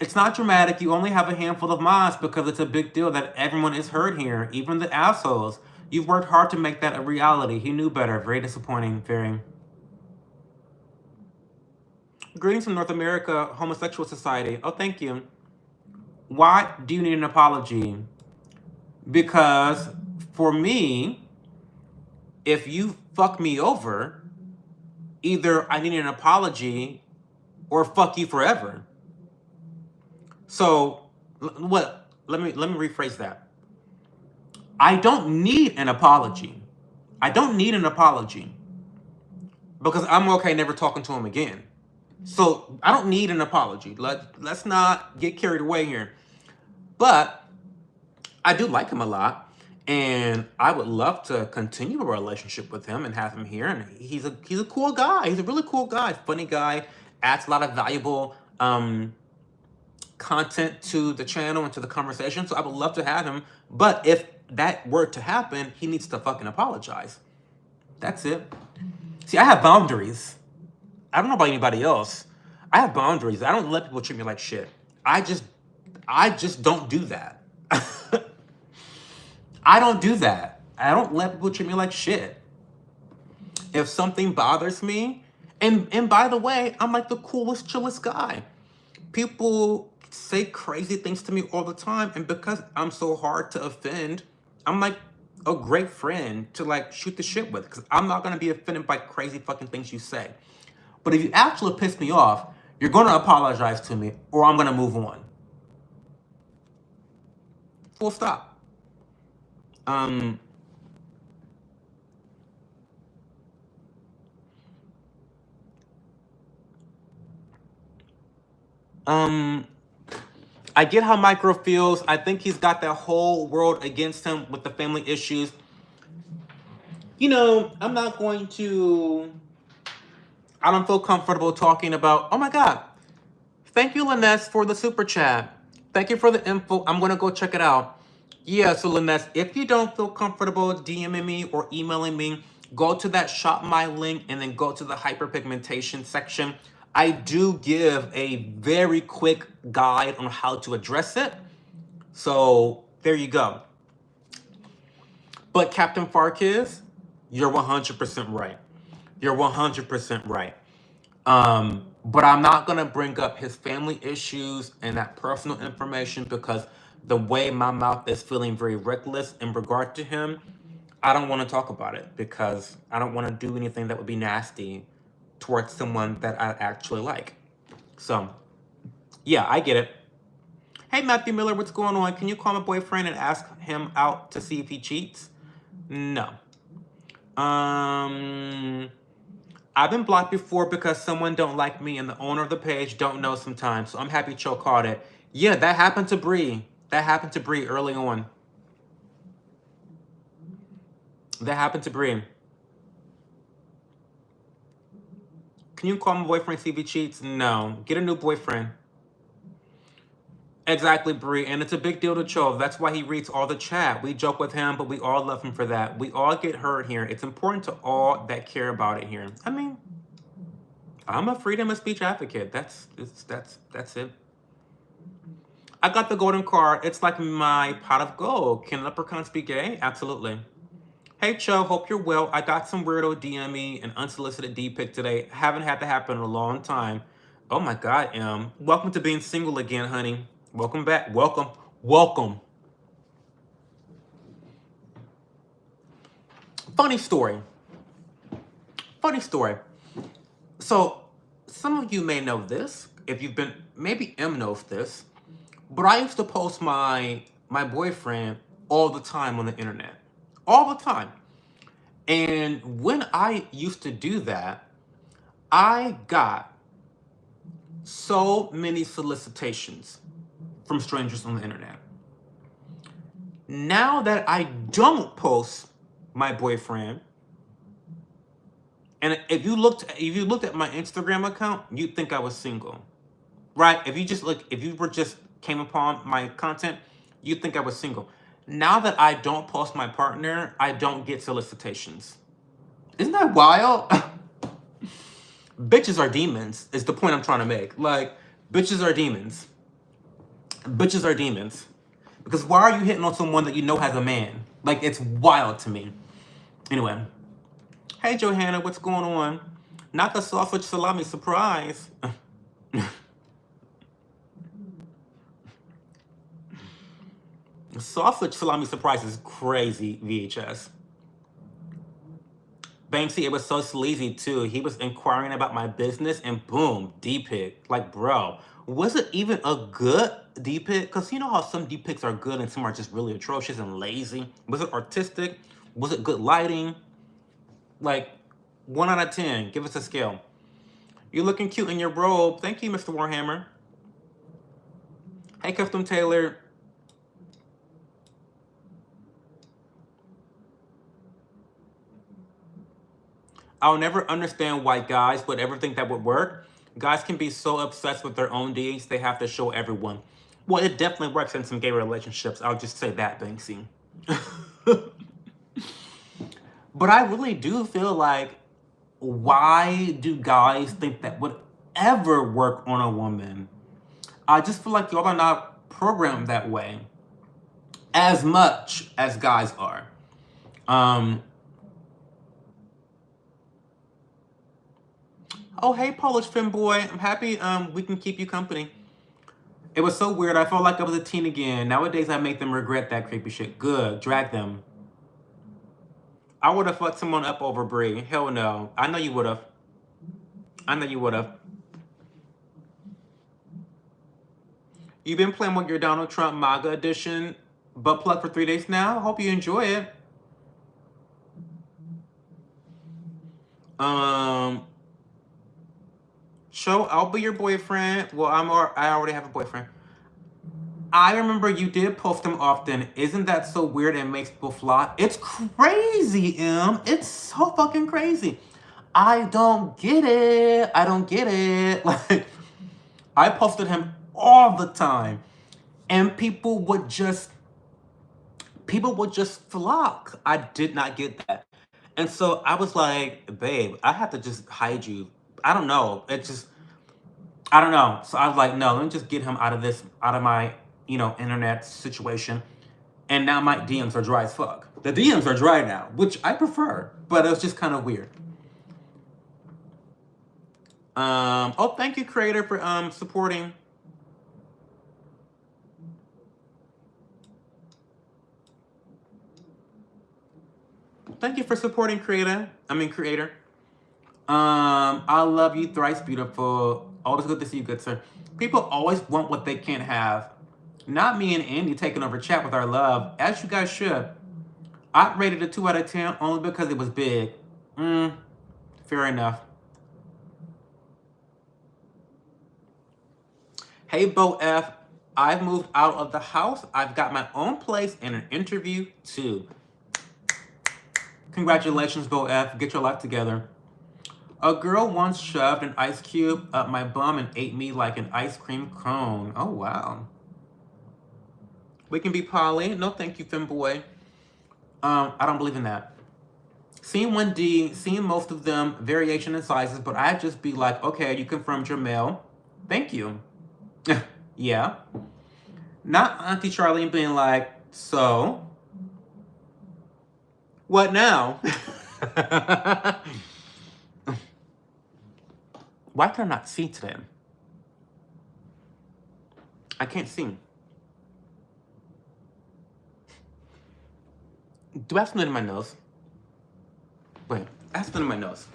It's not dramatic. You only have a handful of mods because it's a big deal that everyone is heard here, even the assholes. You've worked hard to make that a reality. He knew better. Very disappointing. Very. Greetings from North America Homosexual Society. Oh, thank you. Why do you need an apology? Because for me, if you fuck me over, either I need an apology or fuck you forever. So, what? Let me rephrase that. I don't need an apology. I don't need an apology because I'm okay never talking to him again. So I don't need an apology. Let's not get carried away here. But I do like him a lot, and I would love to continue a relationship with him and have him here. And he's a cool guy. He's a really cool guy, funny guy, adds a lot of valuable content to the channel and to the conversation. So I would love to have him. But if that were to happen, he needs to fucking apologize. That's it. See, I have boundaries. I don't know about anybody else. I have boundaries. I don't let people treat me like shit. I just don't do that. I don't do that. I don't let people treat me like shit. If something bothers me, and by the way, I'm like the coolest, chillest guy. People say crazy things to me all the time, and because I'm so hard to offend, I'm like a great friend to like shoot the shit with, because I'm not gonna be offended by crazy fucking things you say. But if you actually piss me off, you're gonna apologize to me, or I'm gonna move on. Full stop. I get how Micro feels. I think he's got that whole world against him with the family issues. You know, I'm not going to... I don't feel comfortable talking about... Oh my God. Thank you, Linnes, for the super chat. Thank you for the info. I'm going to go check it out. Yeah, so Linnes, if you don't feel comfortable DMing me or emailing me, go to that Shop My link and then go to the hyperpigmentation section. I do give a very quick guide on how to address it. So there you go. But Captain Farkiz, you're 100% right. You're 100% right. But I'm not going to bring up his family issues and that personal information because the way my mouth is feeling very reckless in regard to him, I don't want to talk about it because I don't want to do anything that would be nasty towards someone that I actually like. So, yeah, I get it. Hey, Matthew Miller, what's going on? Can you call my boyfriend and ask him out to see if he cheats? No. I've been blocked before because someone don't like me and the owner of the page don't know sometimes. So I'm happy Cho caught it. Yeah, that happened to Bree. That happened to Bree early on. That happened to Bree. Can you call my boyfriend see if he cheats? No. Get a new boyfriend. Exactly, Bree. And it's a big deal to Cho. That's why he reads all the chat. We joke with him, but we all love him for that. We all get hurt here. It's important to all that care about it here. I mean, I'm a freedom of speech advocate. That's it. I got the golden card. It's like my pot of gold. Can leprechauns be gay? Absolutely. Hey, Cho, hope you're well. I got some weirdo DM me an unsolicited D pic today. Haven't had that happen in a long time. Oh my God, M. Welcome to being single again, honey. Welcome back. Welcome. Welcome. Funny story. Funny story. So, some of you may know this. If you've been, maybe M knows this. But I used to post my boyfriend all the time on the internet. All the time. And when I used to do that, I got so many solicitations from strangers on the internet. Now that I don't post my boyfriend, and if you looked at my Instagram account, you'd think I was single. Right? If you were just came upon my content, you'd think I was single. Now that I don't post my partner, I don't get solicitations. Isn't that wild? Bitches are demons, is the point I'm trying to make. Like, bitches are demons. Bitches are demons. Because why are you hitting on someone that you know has a man? Like, it's wild to me. Anyway. Hey, Johanna, what's going on? Not the sausage salami surprise. Sausage salami surprise is crazy, VHS. Banksy, it was so sleazy too. He was inquiring about my business and boom, D-pic. Like, bro, was it even a good D-pic? Because you know how some D-pics are good and some are just really atrocious and lazy. Was it artistic? Was it good lighting? Like, 1 out of 10. Give us a scale. You're looking cute in your robe. Thank you, Mr. Warhammer. Hey, Custom Taylor. I'll never understand why guys would ever think that would work. Guys can be so obsessed with their own deeds, they have to show everyone. Well, it definitely works in some gay relationships. I'll just say that, Banksy. But I really do feel like, why do guys think that would ever work on a woman? I just feel like y'all are not programmed that way as much as guys are. Oh, hey, Polish femboy. I'm happy we can keep you company. It was so weird. I felt like I was a teen again. Nowadays, I make them regret that creepy shit. Good. Drag them. I would have fucked someone up over Brie. Hell no. I know you would have. I know you would have. You've been playing with your Donald Trump MAGA edition butt plug for 3 days now. Hope you enjoy it. Show, I'll be your boyfriend. Well, I already have a boyfriend. I remember you did post them often. Isn't that so weird and makes people fly? It's crazy, M. It's so fucking crazy. I don't get it. I don't get it. Like, I posted him all the time. And people would just flock. I did not get that. And so I was like, babe, I have to just hide you. I don't know. I don't know. So I was like, no, let me just get him out of my, internet situation. And now my DMs are dry as fuck. The DMs are dry now, which I prefer, but it was just kind of weird. Oh, thank you, creator, for supporting. Thank you for supporting creator. I love you, thrice beautiful. Always good to see you, good sir. People always want what they can't have. Not me and Andy taking over chat with our love, as you guys should. I rated it 2 out of 10 only because it was big. Fair enough. Hey, Bo F. I've moved out of the house. I've got my own place and an interview too. Congratulations, Bo F. Get your life together. A girl once shoved an ice cube up my bum and ate me like an ice cream cone. Oh, wow. We can be poly. No, thank you, femboy. I don't believe in that. Seeing 1D, seeing most of them, variation in sizes, but I'd just be like, okay, you confirmed your male. Thank you. Yeah. Not Auntie Charlene being like, so? What now? Why can I not see today? I can't see. Do I have something in my nose? Wait, I have something in my nose.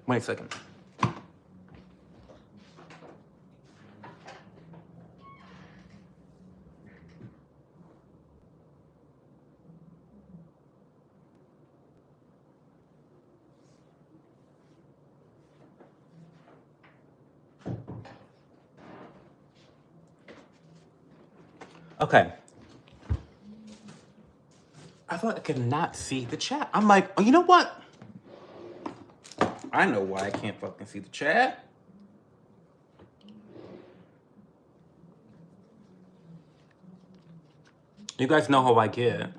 Wait a second. Okay. I thought I could not see the chat. I'm like, oh, you know what? I know why I can't fucking see the chat. You guys know how I get.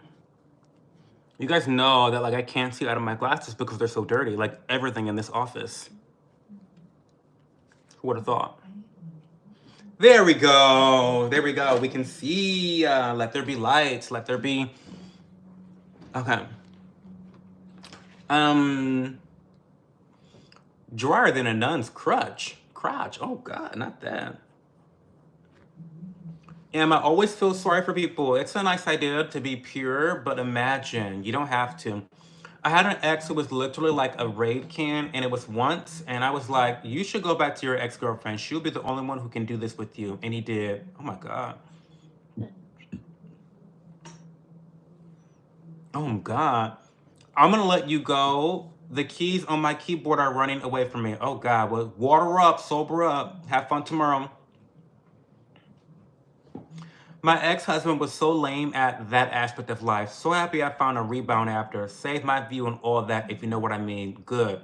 You guys know that like I can't see out of my glasses because they're so dirty. Like everything in this office. Who would have thought? There we go. There we go. We can see. Let there be lights. Let there be. Okay. Drier than a nun's crotch. Oh God, not that. I always feel sorry for people. It's a nice idea to be pure, but imagine you don't have to. I had an ex who was literally like a raid can, and it was once, and I was like, you should go back to your ex-girlfriend. She'll be the only one who can do this with you. And he did. Oh my God. Oh God. I'm gonna let you go. The keys on my keyboard are running away from me. Oh God. Well, water up, sober up. Have fun tomorrow. My ex-husband was so lame at that aspect of life. So happy I found a rebound after. Saved my view and all that, if you know what I mean. Good.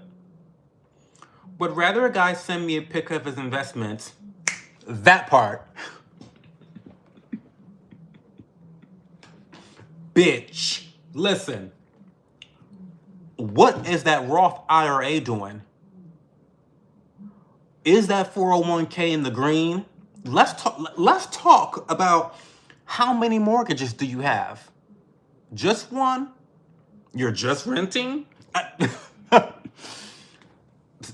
Would rather a guy send me a pic of his investments. That part. Bitch. Listen. What is that Roth IRA doing? Is that 401k in the green? Let's talk about how many mortgages do you have? Just one? You're just renting?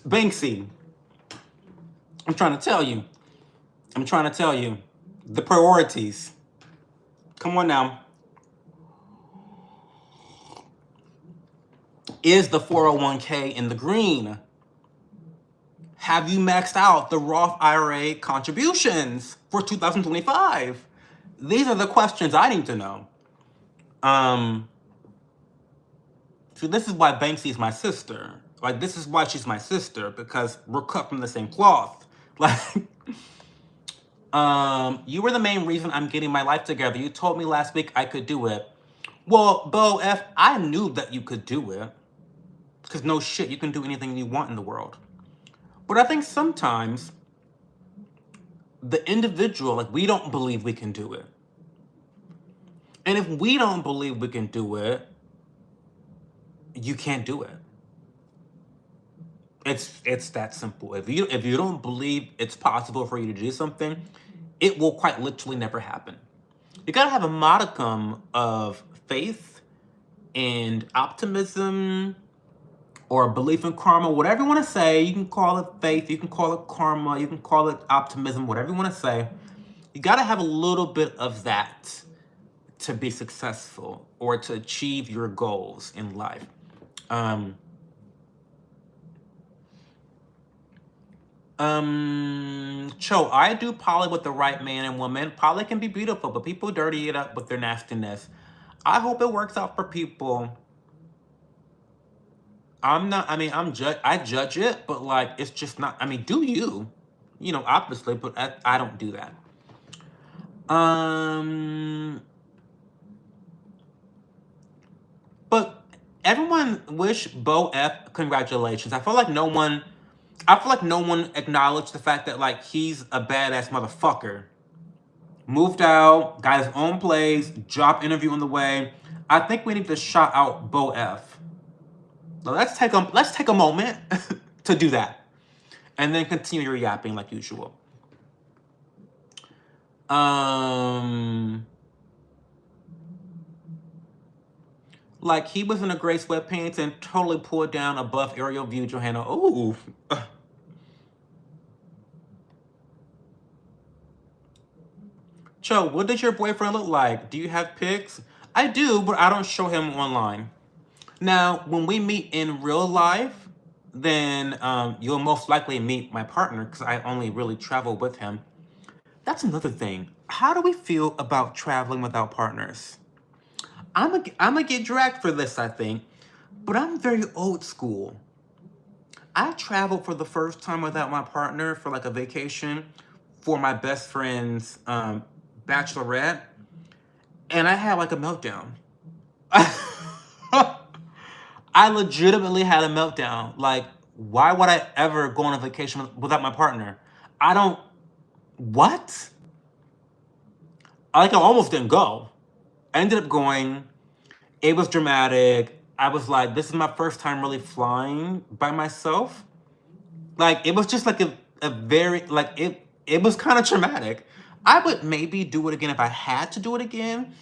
Banksy, I'm trying to tell you. The priorities. Come on now. Is the 401k in the green? Have you maxed out the Roth IRA contributions for 2025? These are the questions I need to know. So this is why Banksy is my sister. Like, this is why she's my sister, because we're cut from the same cloth. Like, you were the main reason I'm getting my life together. You told me last week I could do it. Well, Bo F, I knew that you could do it. Because no shit, you can do anything you want in the world. But I think sometimes the individual, like, we don't believe we can do it. And if we don't believe we can do it, you can't do it. It's that simple. If you don't believe it's possible for you to do something, it will quite literally never happen. You gotta have a modicum of faith and optimism, or belief in karma, whatever you want to say. You can call it faith, you can call it karma, you can call it optimism, whatever you want to say. You got to have a little bit of that to be successful or to achieve your goals in life. Cho, I do poly with the right man and woman. Poly can be beautiful, but people dirty it up with their nastiness. I hope it works out for people. I'm not, I mean, I judge it, but like, it's just not, I mean, do you? You know, obviously, but I don't do that. But everyone wish Bo F congratulations. I feel like no one acknowledged the fact that like he's a badass motherfucker. Moved out, got his own place, job interview on the way. I think we need to shout out Bo F. So let's take a moment to do that. And then continue your yapping like usual. Like he was in a gray sweatpants and totally pulled down above aerial view, Johanna. Ooh. Cho, what does your boyfriend look like? Do you have pics? I do, but I don't show him online. Now, when we meet in real life, then you'll most likely meet my partner because I only really travel with him. That's another thing. How do we feel about traveling without partners? I'm gonna get dragged for this, I think, but I'm very old school. I traveled for the first time without my partner for like a vacation for my best friend's bachelorette, and I had like a meltdown. I legitimately had a meltdown. Like, why would I ever go on a vacation without my partner? What? Like, I almost didn't go. I ended up going. It was dramatic. I was like, this is my first time really flying by myself. Like, it was just like a very, like, it was kind of traumatic. I would maybe do it again if I had to do it again.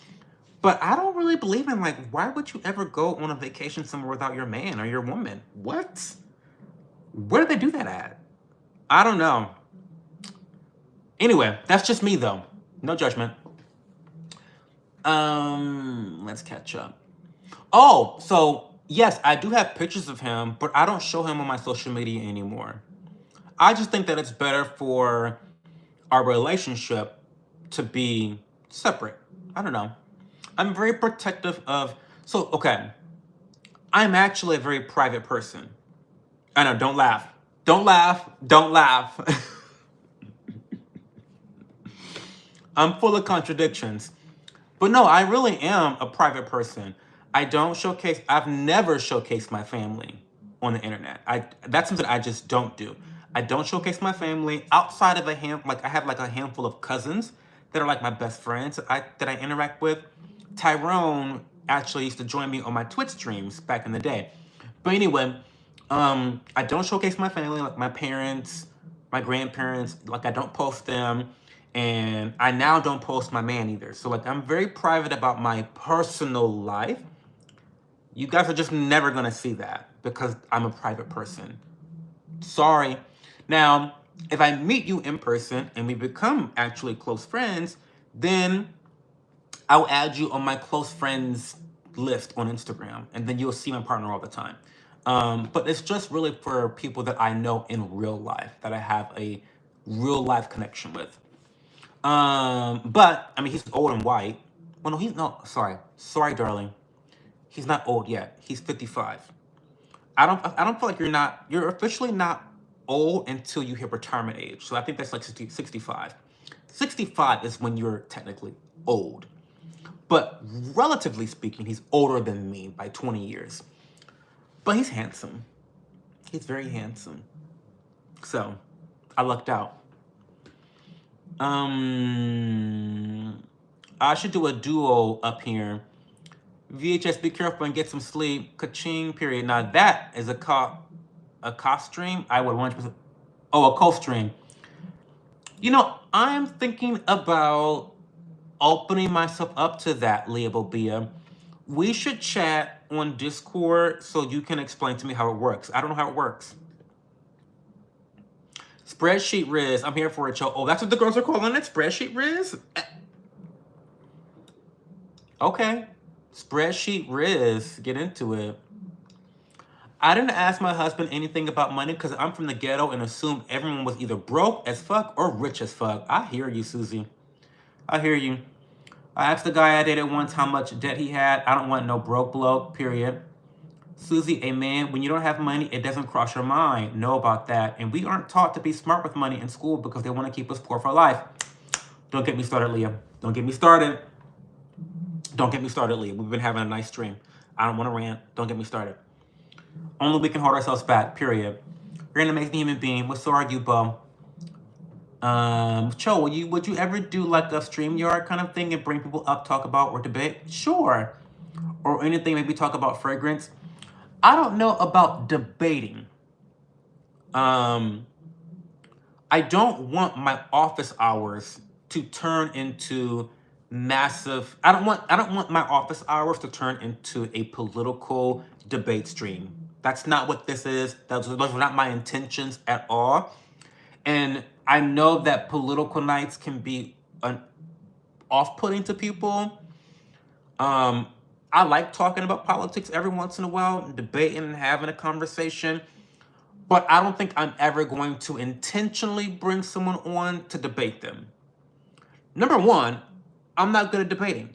But I don't really believe in, like, why would you ever go on a vacation somewhere without your man or your woman? What? Where do they do that at? I don't know. Anyway, that's just me, though. No judgment. Let's catch up. Oh, so, yes, I do have pictures of him, but I don't show him on my social media anymore. I just think that it's better for our relationship to be separate. I don't know. I'm very protective of, so, okay. I'm actually a very private person. I know, don't laugh. Don't laugh. Don't laugh. I'm full of contradictions. But no, I really am a private person. I've never showcased my family on the internet. That's something I just don't do. I don't showcase my family outside of I have like a handful of cousins that are like my best friends that I interact with. Tyrone actually used to join me on my Twitch streams back in the day. But anyway, I don't showcase my family, like my parents, my grandparents, like I don't post them. And I now don't post my man either. So like I'm very private about my personal life. You guys are just never gonna see that because I'm a private person. Sorry. Now, if I meet you in person and we become actually close friends, then I'll add you on my close friends list on Instagram, and then you'll see my partner all the time. But it's just really for people that I know in real life, that I have a real life connection with. But I mean, he's old and white. Well, no, sorry, darling. He's not old yet. He's 55. I don't feel like you're officially not old until you hit retirement age. So I think that's like 65. 65 is when you're technically old. But relatively speaking, he's older than me by 20 years. But he's handsome. He's very handsome. So I lucked out. I should do a duo up here. VHS, be careful and get some sleep. Ka-ching, period. Now that is a co-stream. I would 100%. Oh, a co-stream. You know, I'm thinking about opening myself up to that, Leah Bobia. We should chat on Discord so you can explain to me how it works. I don't know how it works. Spreadsheet Riz, I'm here for it, Joe. Oh, that's what the girls are calling it? Spreadsheet Riz? Okay. Spreadsheet Riz, get into it. I didn't ask my husband anything about money because I'm from the ghetto and assumed everyone was either broke as fuck or rich as fuck. I hear you, Susie. I hear you. I asked the guy I dated once how much debt he had. I don't want no broke bloke, period. Susie, amen. When you don't have money, it doesn't cross your mind. Know about that. And we aren't taught to be smart with money in school because they want to keep us poor for life. Don't get me started, Leah. Don't get me started. Don't get me started, Leah. We've been having a nice stream. I don't want to rant. Don't get me started. Only we can hold ourselves back, period. You're an amazing human being. Well, so are you, Bo. Cho, would you ever do like a StreamYard kind of thing and bring people up, talk about, or debate? Sure. Or anything, maybe talk about fragrance. I don't know about debating. I don't want my office hours to turn into massive. I don't want my office hours to turn into a political debate stream. That's not what this is. Those were not my intentions at all. And I know that political nights can be off-putting to people. I like talking about politics every once in a while, debating and having a conversation. But I don't think I'm ever going to intentionally bring someone on to debate them. Number one, I'm not good at debating.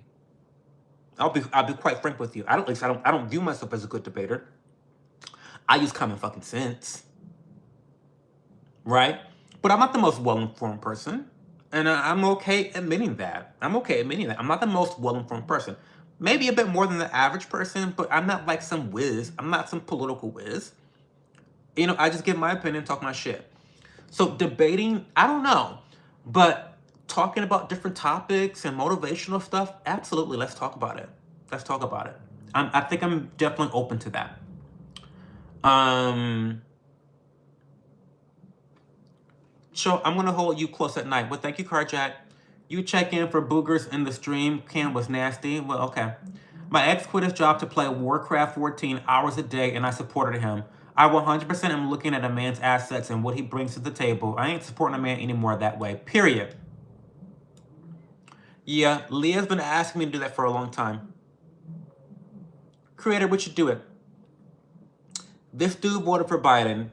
I'll be quite frank with you. I don't view myself as a good debater. I use common fucking sense, right? But I'm not the most well-informed person, and I'm okay admitting that. I'm not the most well-informed person. Maybe a bit more than the average person, but I'm not like some whiz. I'm not some political whiz. You know, I just give my opinion, talk my shit. So debating, I don't know. But talking about different topics and motivational stuff, absolutely, let's talk about it. Let's talk about it. I think I'm definitely open to that. So I'm gonna hold you close at night. Well, thank you, Carjack. You check in for boogers in the stream. Cam was nasty. Well, okay. My ex quit his job to play Warcraft 14 hours a day, and I supported him. I 100% am looking at a man's assets and what he brings to the table. I ain't supporting a man anymore that way, period. Yeah, Leah's been asking me to do that for a long time. Creator, we should do it. This dude voted for Biden.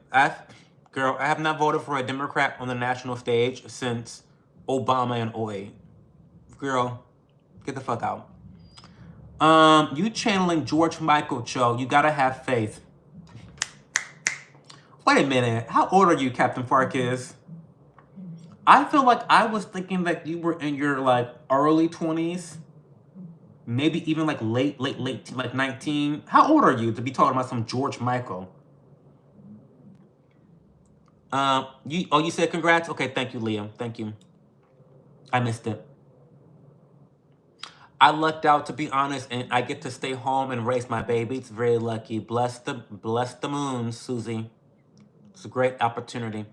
Girl, I have not voted for a Democrat on the national stage since Obama in 2008. Girl, get the fuck out. You channeling George Michael, Cho. You gotta have faith. Wait a minute. How old are you, Captain Farkas? I feel like I was thinking that you were in your like early 20s. Maybe even like late, like 19. How old are you to be talking about some George Michael? You said congrats? Okay, thank you, Liam. Thank you. I missed it. I lucked out, to be honest, and I get to stay home and raise my baby. It's very lucky. Bless the moon, Susie. It's a great opportunity.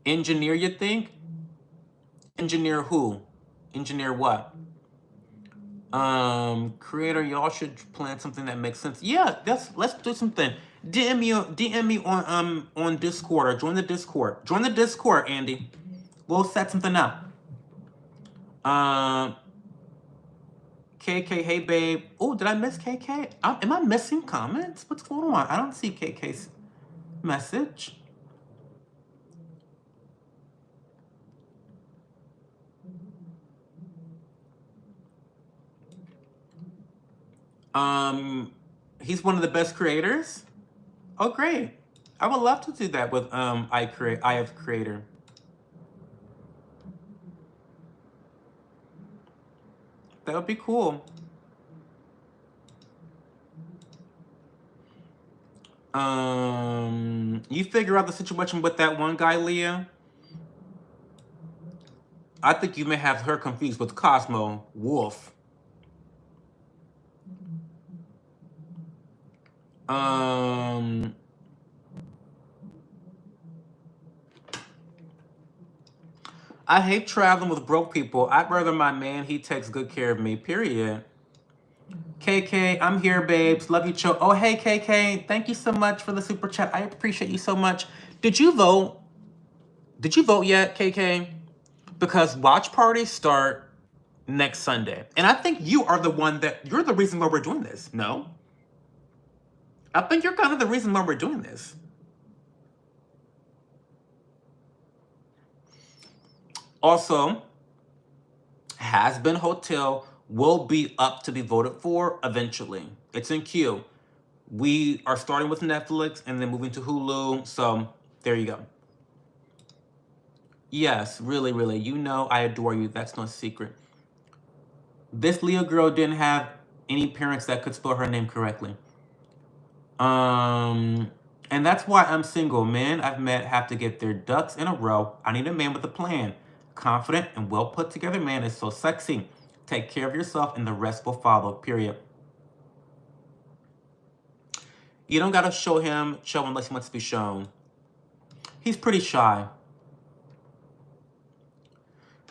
Engineer, you think? Engineer who? Engineer what? Creator, y'all should plan something that makes sense. Yeah, let's do something. DM me on Discord, or join the Discord. Join the Discord, Andy. We'll set something up. KK, hey babe. Oh, did I miss KK? Am I missing comments? What's going on? I don't see KK's message. He's one of the best creators. Oh, great! I would love to do that with I have Creator. That would be cool. You figure out the situation with that one guy, Leah. I think you may have her confused with Cosmo Wolf. I hate traveling with broke people. I'd rather my man, he takes good care of me, period. KK, I'm here, babes. Love you, Cho. Oh, hey, KK. Thank you so much for the super chat. I appreciate you so much. Did you vote? Did you vote yet, KK? Because watch parties start next Sunday. And I think you're the reason why we're doing this. No? I think you're kind of the reason why we're doing this. Also, Has Been Hotel will be up to be voted for eventually. It's in queue. We are starting with Netflix and then moving to Hulu. So there you go. Yes, really, really. You know I adore you. That's no secret. This Leo girl didn't have any parents that could spell her name correctly. And that's why I'm single. Men I've met have to get their ducks in a row. I need a man with a plan. Confident and well put together man is so sexy. Take care of yourself and the rest will follow. Period. You don't gotta show him show unless he wants to be shown. He's pretty shy.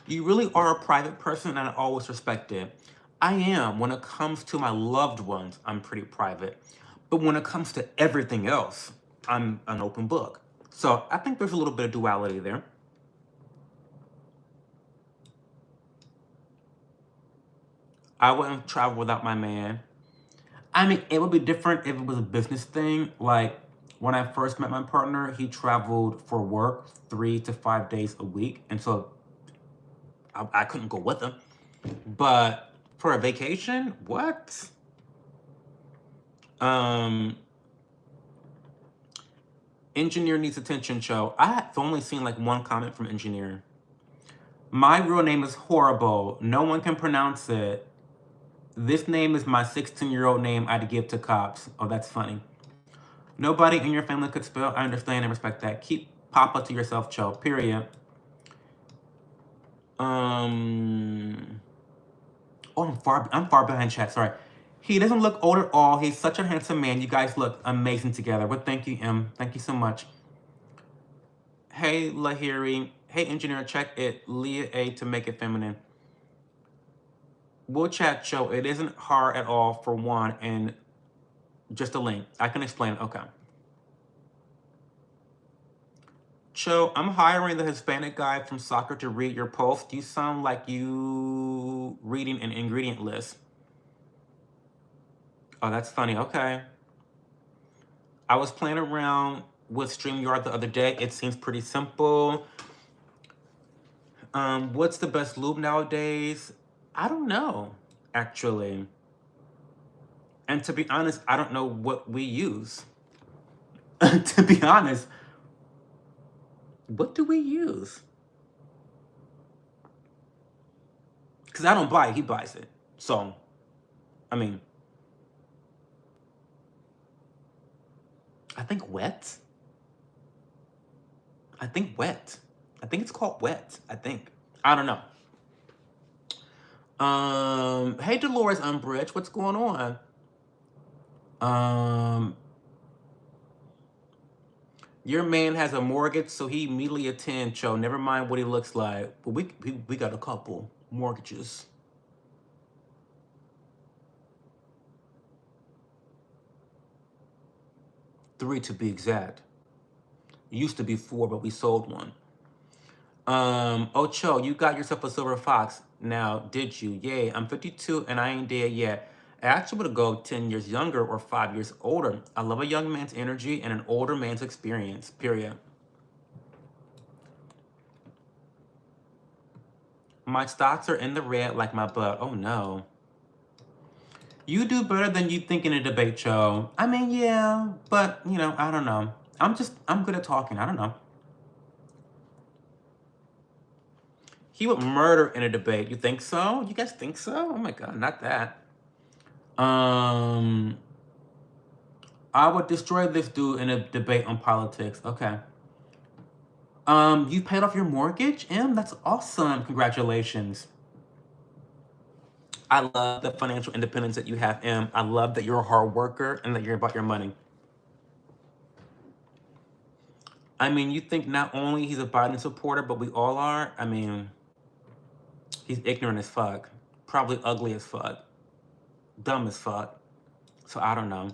You really are a private person and I always respect it. I am. When it comes to my loved ones, I'm pretty private. But when it comes to everything else, I'm an open book. So I think there's a little bit of duality there. I wouldn't travel without my man. I mean, it would be different if it was a business thing. Like when I first met my partner, he traveled for work 3 to 5 days a week. And so I couldn't go with him. But for a vacation, what? Engineer needs attention, Joe. I've only seen like one comment from engineer. My real name is horrible. No one can pronounce it. This name is my 16-year-old name I'd give to cops. Oh, that's funny. Nobody in your family could spell. I understand and respect that. Keep Papa to yourself, Joe. Period. Oh, I'm far behind chat. Sorry. He doesn't look old at all. He's such a handsome man. You guys look amazing together. Well, thank you, M. Thank you so much. Hey, Lahiri. Hey, engineer, check it. Leah A to make it feminine. We'll chat, Joe. It isn't hard at all for one, and just a link. I can explain it. Okay. Cho, I'm hiring the Hispanic guy from soccer to read your post. You sound like you reading an ingredient list. Oh, that's funny. Okay. I was playing around with StreamYard the other day. It seems pretty simple. What's the best lube nowadays? I don't know, actually. And to be honest, I don't know what we use. To be honest, what do we use? Because I don't buy it, he buys it. So, I mean, I think wet. I think wet. I think it's called wet. I think. I don't know. Hey Dolores Umbridge, what's going on? Your man has a mortgage, so he immediately attends, Cho. Never mind what he looks like. But we got a couple mortgages. Three to be exact. Used to be 4, but we sold one. Oh Cho, you got yourself a silver fox. Now, did you? Yay, I'm 52 and I ain't dead yet. I actually would go 10 years younger or 5 years older. I love a young man's energy and an older man's experience, period. My stocks are in the red like my butt. Oh no. You do better than you think in a debate show. I mean, yeah, but, you know, I don't know. I'm good at talking. I don't know. He would murder in a debate. You think so? You guys think so? Oh my God, not that. I would destroy this dude in a debate on politics. Okay. You paid off your mortgage, Em? That's awesome. Congratulations. I love the financial independence that you have, Em. I love that you're a hard worker and that you're about your money. I mean, you think not only he's a Biden supporter, but we all are? I mean, he's ignorant as fuck. Probably ugly as fuck. Dumb as fuck. So I don't know.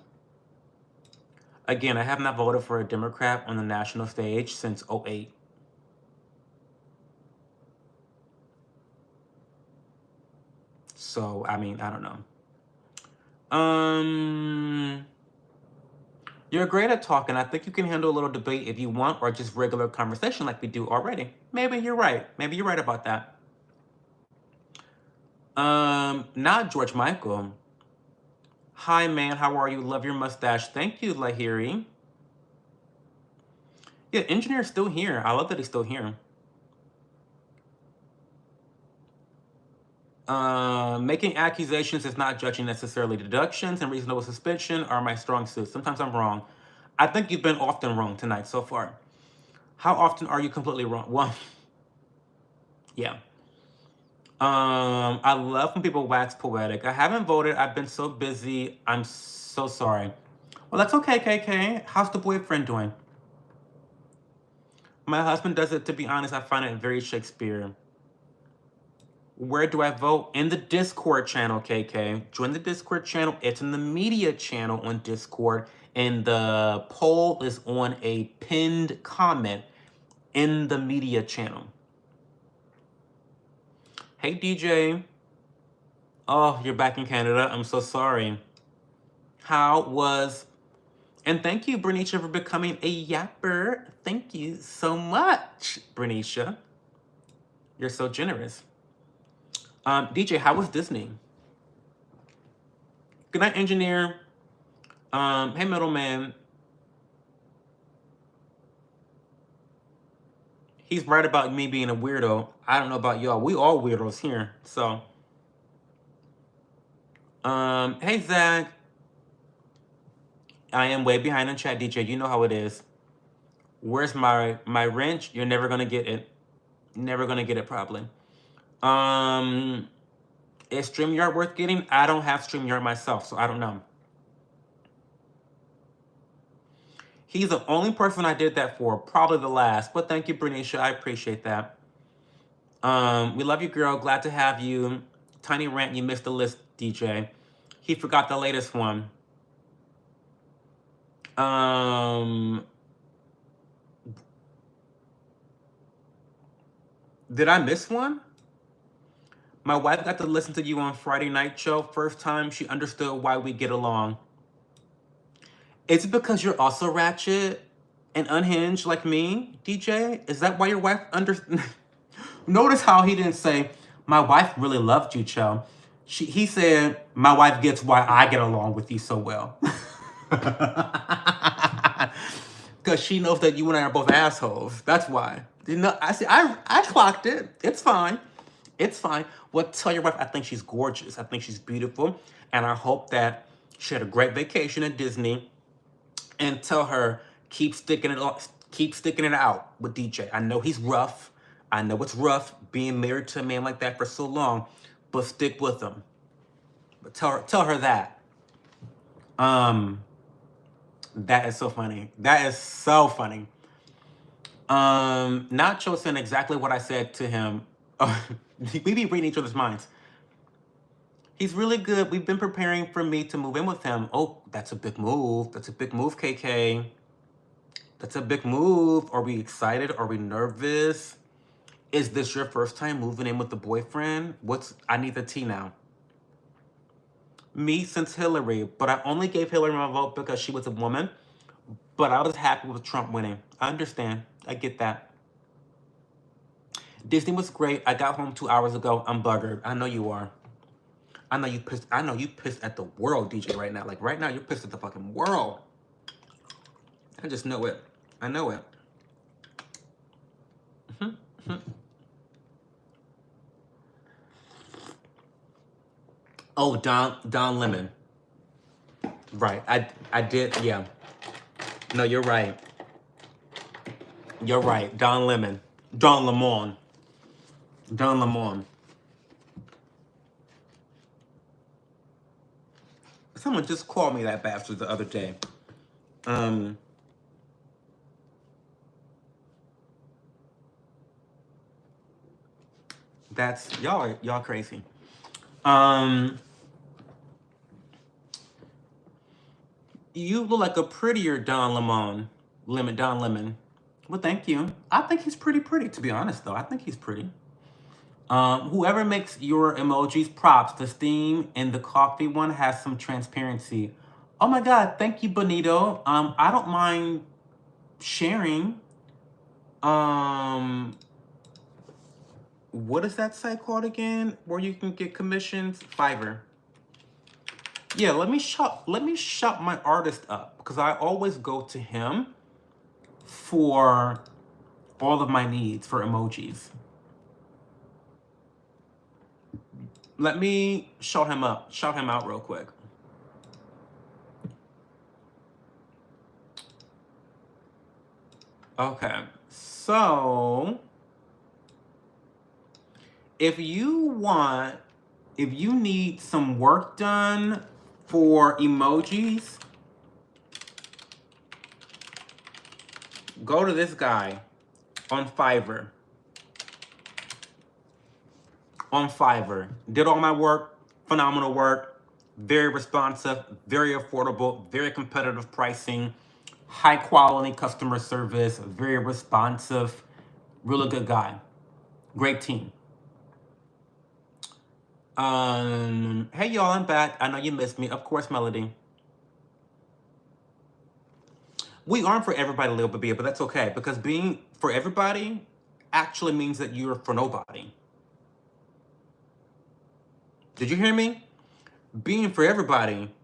Again, I have not voted for a Democrat on the national stage since 2008. So, I mean, I don't know. You're great at talking. I think you can handle a little debate if you want, or just regular conversation like we do already. Maybe you're right. Maybe you're right about that. Not George Michael. Hi, man. How are you? Love your mustache. Thank you, Lahiri. Yeah, engineer's still here. I love that he's still here. Making accusations is not judging necessarily. Deductions and reasonable suspicion are my strong suits. Sometimes I'm wrong. I think you've been often wrong tonight so far. How often are you completely wrong? Well, yeah. I love when people wax poetic. I haven't voted. I've been so busy. I'm so sorry. Well, that's okay, KK. How's the boyfriend doing? My husband does it. To be honest, I find it very Shakespeare. Where do I vote? In the Discord channel, KK. Join the Discord channel. It's in the media channel on Discord. And the poll is on a pinned comment in the media channel. Hey, DJ. Oh, you're back in Canada. I'm so sorry. How was... And thank you, Bernicia, for becoming a yapper. Thank you so much, Bernicia. You're so generous. DJ, how was Disney? Good night, engineer. Hey, middleman. He's right about me being a weirdo. I don't know about y'all. We all weirdos here. So, hey, Zach. I am way behind in chat, DJ. You know how it is. Where's my wrench? You're never gonna get it. Never gonna get it, probably. Is StreamYard worth getting? I don't have StreamYard myself, so I don't know. He's the only person I did that for, probably the last. But thank you, Bernicia. I appreciate that. We love you, girl. Glad to have you. Tiny rant, you missed the list, DJ. He forgot the latest one. Did I miss one? My wife got to listen to you on Friday night show. First time she understood why we get along. Is it because you're also ratchet and unhinged like me, DJ? Is that why your wife Notice how he didn't say, my wife really loved you, Cho. He said, my wife gets why I get along with you so well. Because she knows that you and I are both assholes. That's why. You know, I clocked it. It's fine. It's fine. Well, tell your wife I think she's gorgeous. I think she's beautiful. And I hope that she had a great vacation at Disney. And tell her, keep sticking it out with DJ. I know he's rough. I know it's rough being married to a man like that for so long, but stick with him. But tell her that. That is so funny. That is so funny. Nacho saying exactly what I said to him. We be reading each other's minds. He's really good. We've been preparing for me to move in with him. Oh, that's a big move. That's a big move, KK. That's a big move. Are we excited? Are we nervous? Is this your first time moving in with the boyfriend? I need the tea now. Me since Hillary, but I only gave Hillary my vote because she was a woman. But I was happy with Trump winning. I understand. I get that. Disney was great. I got home 2 hours ago. I'm buggered. I know you are. I know you pissed. I know you pissed at the world, DJ, right now. Like right now, you're pissed at the fucking world. I just know it. I know it. Oh, Don Lemon. Right. I did. Yeah. No, you're right. You're right. Don Lemon. Don Lemon. Don Lemon. Someone just called me that bastard the other day. That's y'all crazy. You look like a prettier Don Lemon. Don Lemon. Well, thank you. I think he's pretty, to be honest, though. I think he's pretty. Whoever makes your emojis, props. The steam and the coffee one has some transparency. Oh my God, thank you, Bonito. I don't mind sharing. Um, what is that site called again? Where you can get commissions? Fiverr. Yeah, let me shout my artist up because I always go to him for all of my needs for emojis. Let me shout him out real quick. Okay, so if you need some work done for emojis, go to this guy on Fiverr. Did all my work, phenomenal work, very responsive, very affordable, very competitive pricing, high quality customer service, very responsive, really good guy. Great team. Hey y'all, I'm back. I know you missed me. Of course, Melody. We aren't for everybody, Lil Babia, but that's okay because being for everybody actually means that you're for nobody. Did you hear me? Being for everybody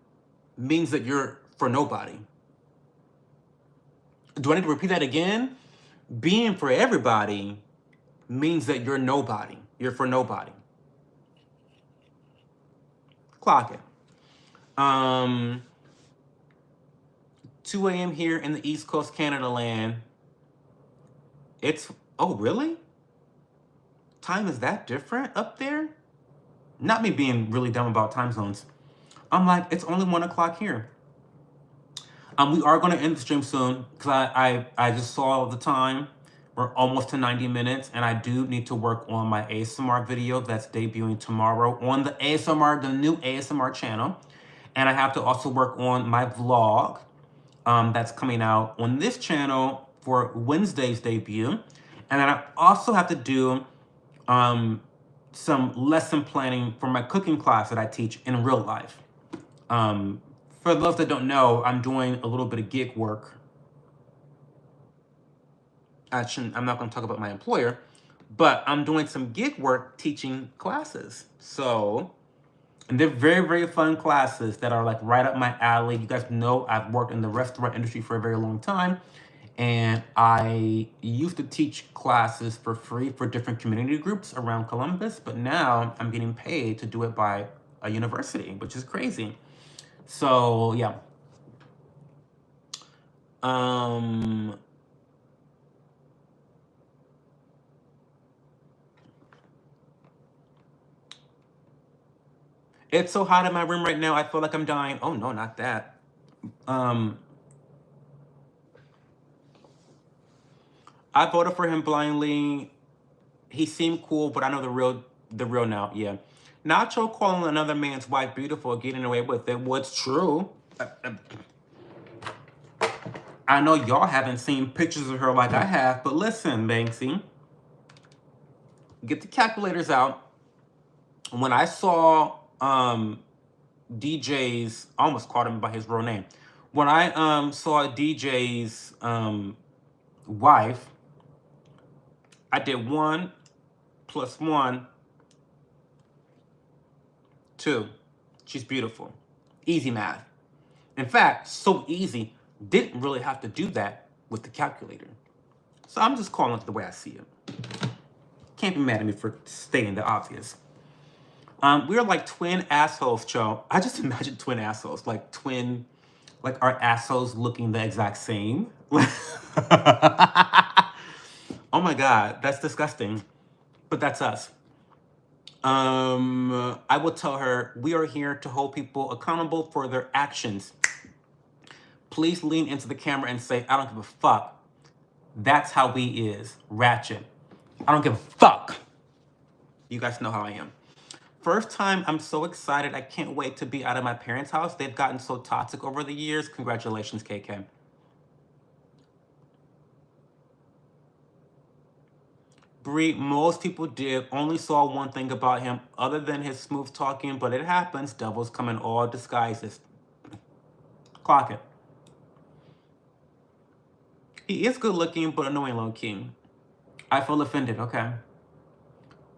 means that you're for nobody. Do I need to repeat that again? Being for everybody means that you're nobody. You're for nobody. Clock it. 2 a.m. here in the East Coast, Canada land. Oh, really? Time is that different up there? Not me being really dumb about time zones. I'm like, it's only 1 o'clock here. We are going to end the stream soon because I just saw the time. We're almost to 90 minutes, and I do need to work on my ASMR video that's debuting tomorrow on the new ASMR channel. And I have to also work on my vlog that's coming out on this channel for Wednesday's debut. And then I also have to do some lesson planning for my cooking class that I teach in real life. For those that don't know, I'm doing a little bit of gig work. I'm not going to talk about my employer, but I'm doing some gig work teaching classes. And they're very, very fun classes that are like right up my alley. You guys know I've worked in the restaurant industry for a very long time. And I used to teach classes for free for different community groups around Columbus, but now I'm getting paid to do it by a university, which is crazy. So yeah. It's so hot in my room right now, I feel like I'm dying. Oh no, not that. I voted for him blindly. He seemed cool, but I know the real now. Yeah. Nacho calling another man's wife beautiful, getting away with it. What's true? I know y'all haven't seen pictures of her like I have, but listen, Banksy, get the calculators out. When I saw DJ's, I almost called him by his real name. When I saw DJ's wife, I did 1 + 1 = 2. She's beautiful. Easy math. In fact, so easy, didn't really have to do that with the calculator. So I'm just calling it the way I see it. Can't be mad at me for stating the obvious. We're like twin assholes, Cho. I just imagine twin assholes, like our assholes looking the exact same. Oh my God, that's disgusting. But that's us. I will tell her, we are here to hold people accountable for their actions. Please lean into the camera and say, I don't give a fuck. That's how we is. Ratchet. I don't give a fuck. You guys know how I am. First time, I'm so excited. I can't wait to be out of my parents' house. They've gotten so toxic over the years. Congratulations, KK. Bree, most people did. Only saw one thing about him other than his smooth talking, but it happens. Devils come in all disguises. Clock it. He is good looking, but annoying low key. I feel offended. Okay.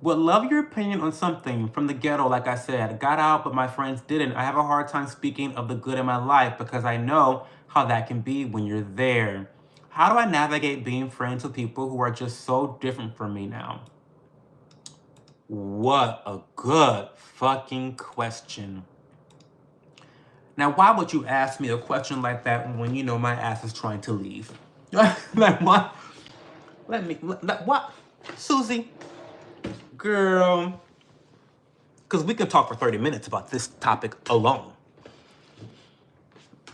Would love your opinion on something from the ghetto, like I said. Got out, but my friends didn't. I have a hard time speaking of the good in my life because I know how that can be when you're there. How do I navigate being friends with people who are just so different from me now? What a good fucking question. Now, why would you ask me a question like that when you know my ass is trying to leave? Like, what? What? Susie, girl, because we can talk for 30 minutes about this topic alone.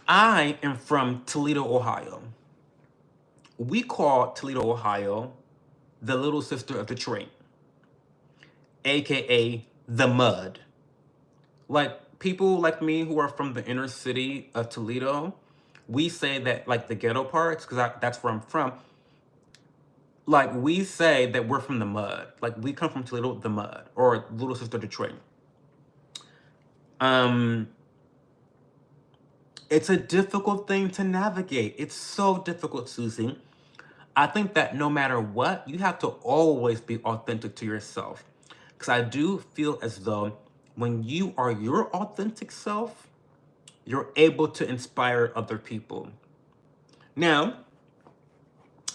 I am from Toledo, Ohio. We call Toledo, Ohio, the little sister of Detroit, aka the mud. Like, people like me who are from the inner city of Toledo, we say that, like, the ghetto parts, because that's where I'm from, like, we say that we're from the mud. Like, we come from Toledo, the mud, or little sister Detroit. It's a difficult thing to navigate. It's so difficult, Susie. I think that no matter what, you have to always be authentic to yourself. Because I do feel as though when you are your authentic self, you're able to inspire other people. Now,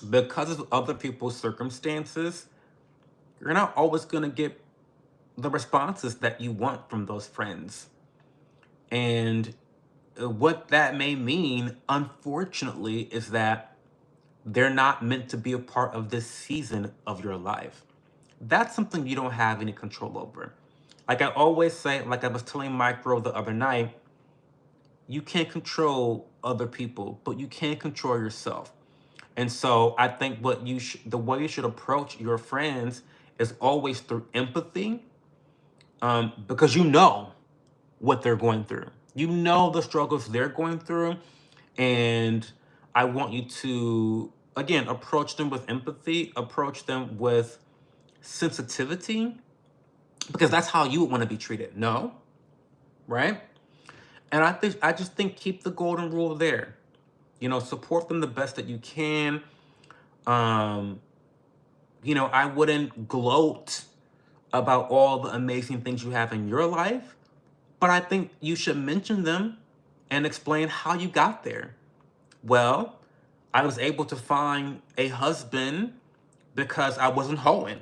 because of other people's circumstances, you're not always going to get the responses that you want from those friends. And what that may mean, unfortunately, is that they're not meant to be a part of this season of your life. That's something you don't have any control over. Like I always say, like I was telling Micro the other night, you can't control other people, but you can control yourself. And so I think what the way you should approach your friends is always through empathy, because you know what they're going through. You know the struggles they're going through, and I want you to, again, approach them with empathy, approach them with sensitivity, because that's how you would want to be treated. No, right? And I just think keep the golden rule there. You know, support them the best that you can. You know, I wouldn't gloat about all the amazing things you have in your life, but I think you should mention them and explain how you got there. Well, I was able to find a husband because I wasn't hoeing.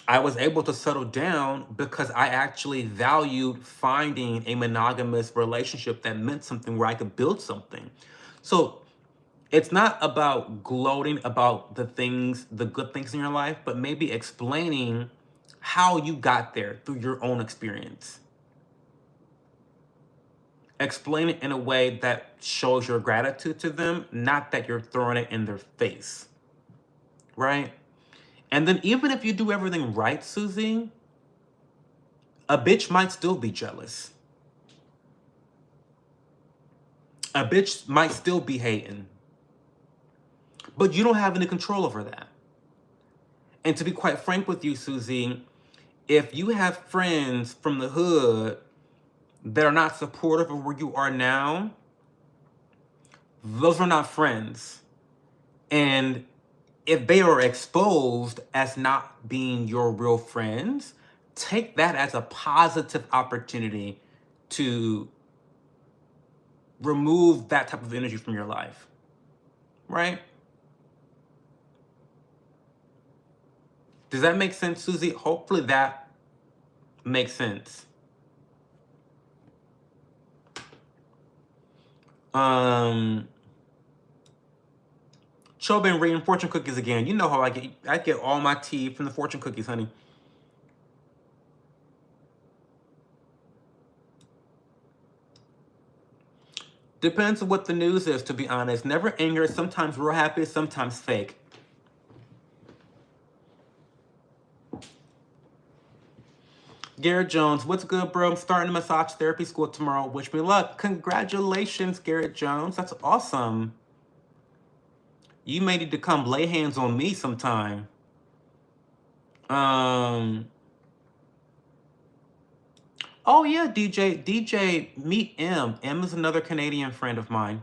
I was able to settle down because I actually valued finding a monogamous relationship that meant something where I could build something. So it's not about gloating about the good things in your life, but maybe explaining how you got there through your own experience. Explain it in a way that shows your gratitude to them, not that you're throwing it in their face, right? And then even if you do everything right, Susie, a bitch might still be jealous. A bitch might still be hating. But you don't have any control over that. And to be quite frank with you, Susie, if you have friends from the hood that are not supportive of where you are now, those are not friends. And if they are exposed as not being your real friends, take that as a positive opportunity to remove that type of energy from your life, right? Does that make sense, Susie? Hopefully that makes sense. Cho been reading fortune cookies again. You know how I get all my tea from the fortune cookies, honey. Depends on what the news is, to be honest. Never anger. Sometimes real happy, sometimes fake. Garrett Jones, what's good, bro? I'm starting a massage therapy school tomorrow. Wish me luck. Congratulations, Garrett Jones. That's awesome. You may need to come lay hands on me sometime. Um. Oh yeah, DJ, meet M. M is another Canadian friend of mine.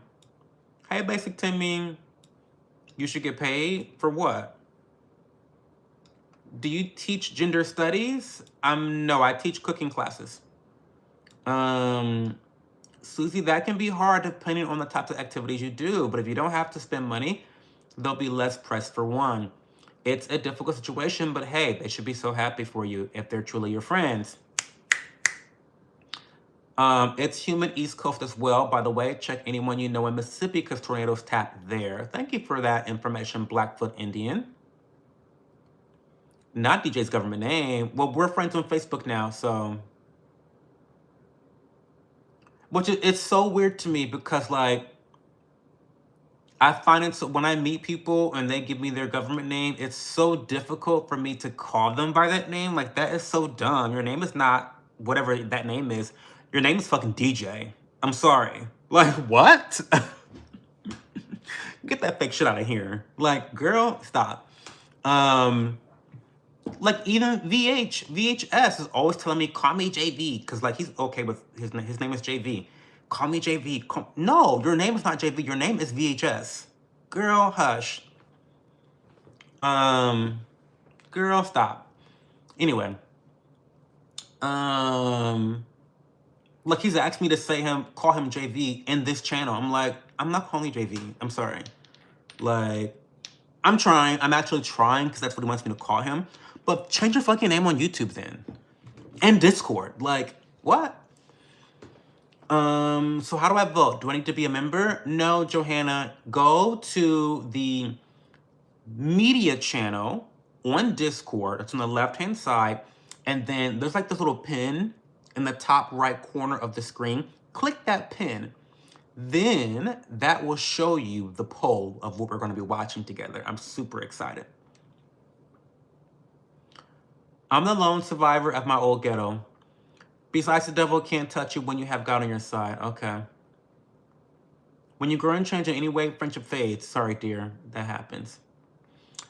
Hey, Basic Timmy, you should get paid for what? Do you teach gender studies? No, I teach cooking classes. Um, Susie, that can be hard depending on the types of activities you do, but if you don't have to spend money, they'll be less pressed for one. It's a difficult situation, but hey, they should be so happy for you if they're truly your friends. It's humid East Coast as well, by the way. Check anyone you know in Mississippi because tornadoes tap there. Thank you for that information, Blackfoot Indian. Not DJ's government name. Well, we're friends on Facebook now, so. It's so weird to me because, like, I find it so when I meet people and they give me their government name, it's so difficult for me to call them by that name. Like, that is so dumb. Your name is not whatever that name is. Your name is fucking DJ. I'm sorry. Like, what? Get that fake shit out of here. Like, girl, stop. Like even VHS is always telling me, call me JV, because like he's okay with his name is JV. Call me JV. No, your name is not JV. Your name is VHS. Girl, hush. Girl, stop. Anyway, like he's asked me to call him JV in this channel. I'm like, I'm not calling you JV. I'm sorry. Like, I'm trying. I'm actually trying because that's what he wants me to call him. But change your fucking name on YouTube then. And Discord. Like, what? So how do I vote? Do I need to be a member? No, Johanna. Go to the media channel on Discord. It's on the left-hand side. And then there's like this little pin in the top right corner of the screen. Click that pin. Then that will show you the poll of what we're going to be watching together. I'm super excited. I'm the lone survivor of my old ghetto. Besides, the devil can't touch you when you have God on your side. Okay. When you grow and change in any way, friendship fades. Sorry, dear. That happens.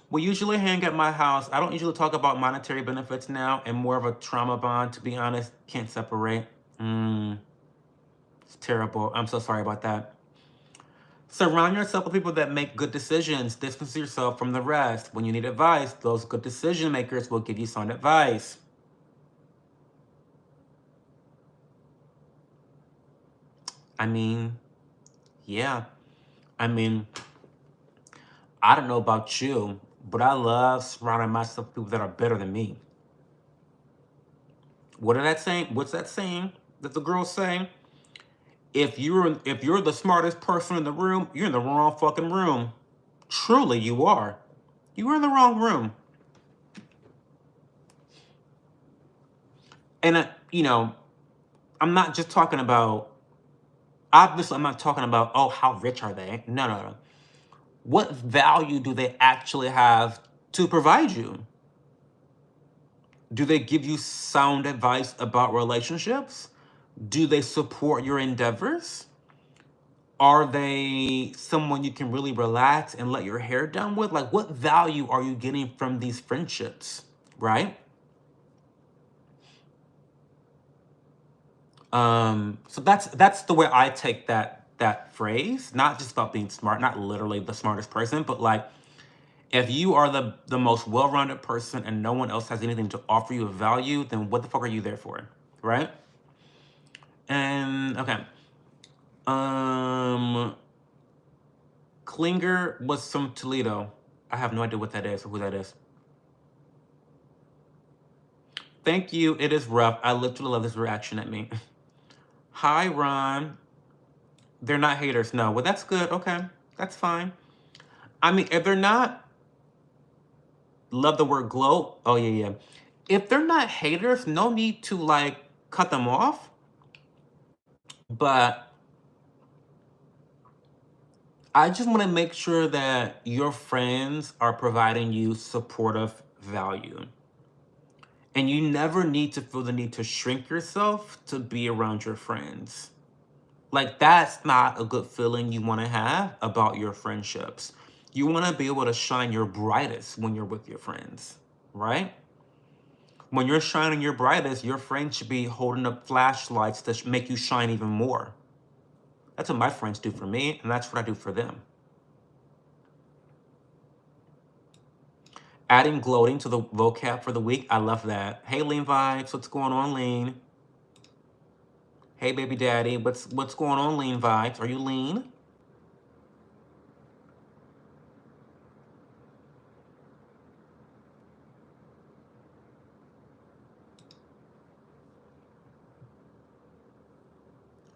We usually hang at my house. I don't usually talk about monetary benefits now and more of a trauma bond, to be honest. Can't separate. It's terrible. I'm so sorry about that. Surround yourself with people that make good decisions. Distance yourself from the rest. When you need advice, those good decision makers will give you sound advice. I mean, yeah. I mean, I don't know about you, but I love surrounding myself with people that are better than me. What are that saying? What's that saying that the girl's saying? If you're the smartest person in the room, you're in the wrong fucking room. Truly, you are. You are in the wrong room. And I'm not just talking about. Obviously, I'm not talking about, oh, how rich are they? No. What value do they actually have to provide you? Do they give you sound advice about relationships? Do they support your endeavors? Are they someone you can really relax and let your hair down with? Like, what value are you getting from these friendships, right? So that's the way I take that phrase. Not just about being smart, not literally the smartest person, but like, if you are the most well-rounded person and no one else has anything to offer you of value, then what the fuck are you there for, right? And okay. Klinger was from Toledo. I have no idea what that is or who that is. Thank you. It is rough. I literally love this reaction at me. Hi, Ron. They're not haters. No. Well, that's good. Okay. That's fine. I mean, if they're not, love the word glow. Oh, yeah. If they're not haters, no need to like cut them off. But I just want to make sure that your friends are providing you supportive value. And you never need to feel the need to shrink yourself to be around your friends. Like, that's not a good feeling you want to have about your friendships. You want to be able to shine your brightest when you're with your friends, right? When you're shining your brightest, your friends should be holding up flashlights that make you shine even more. That's what my friends do for me, and that's what I do for them. Adding gloating to the vocab for the week. I love that. Hey, Lean Vibes. What's going on, Lean? Hey, baby daddy. What's going on, Lean Vibes? Are you lean?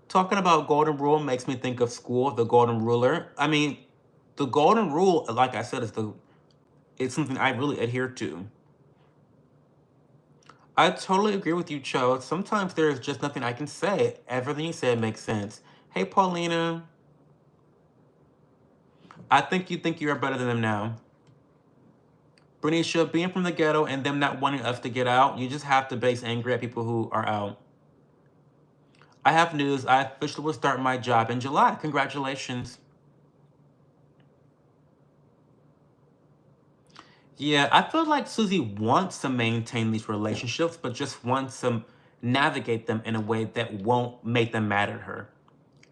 Talking about golden rule makes me think of school, the golden ruler. I mean, the golden rule, like I said, it's something I really adhere to. I totally agree with you, Cho. Sometimes there's just nothing I can say. Everything you said makes sense. Hey, Paulina. I think you are better than them now. Bernicia, being from the ghetto and them not wanting us to get out, you just have to base angry at people who are out. I have news. I officially will start my job in July. Congratulations. Yeah, I feel like Susie wants to maintain these relationships, but just wants to navigate them in a way that won't make them mad at her.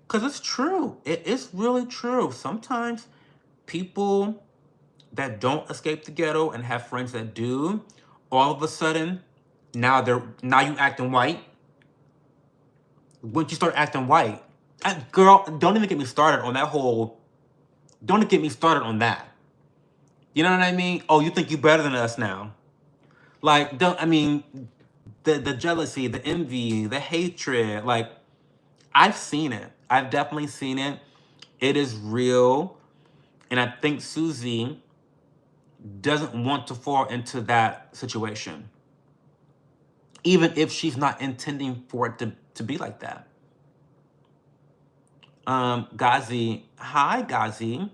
Because it's true. It is really true. Sometimes people that don't escape the ghetto and have friends that do, all of a sudden, now you acting white. Once you start acting white, girl, don't even get me started on that whole. Don't get me started on that. You know what I mean? Oh, you think you better than us now? Like, don't. I mean, the jealousy, the envy, the hatred. Like, I've seen it. I've definitely seen it. It is real, and I think Susie doesn't want to fall into that situation, even if she's not intending for it to be like that. Gazi, hi Gazi.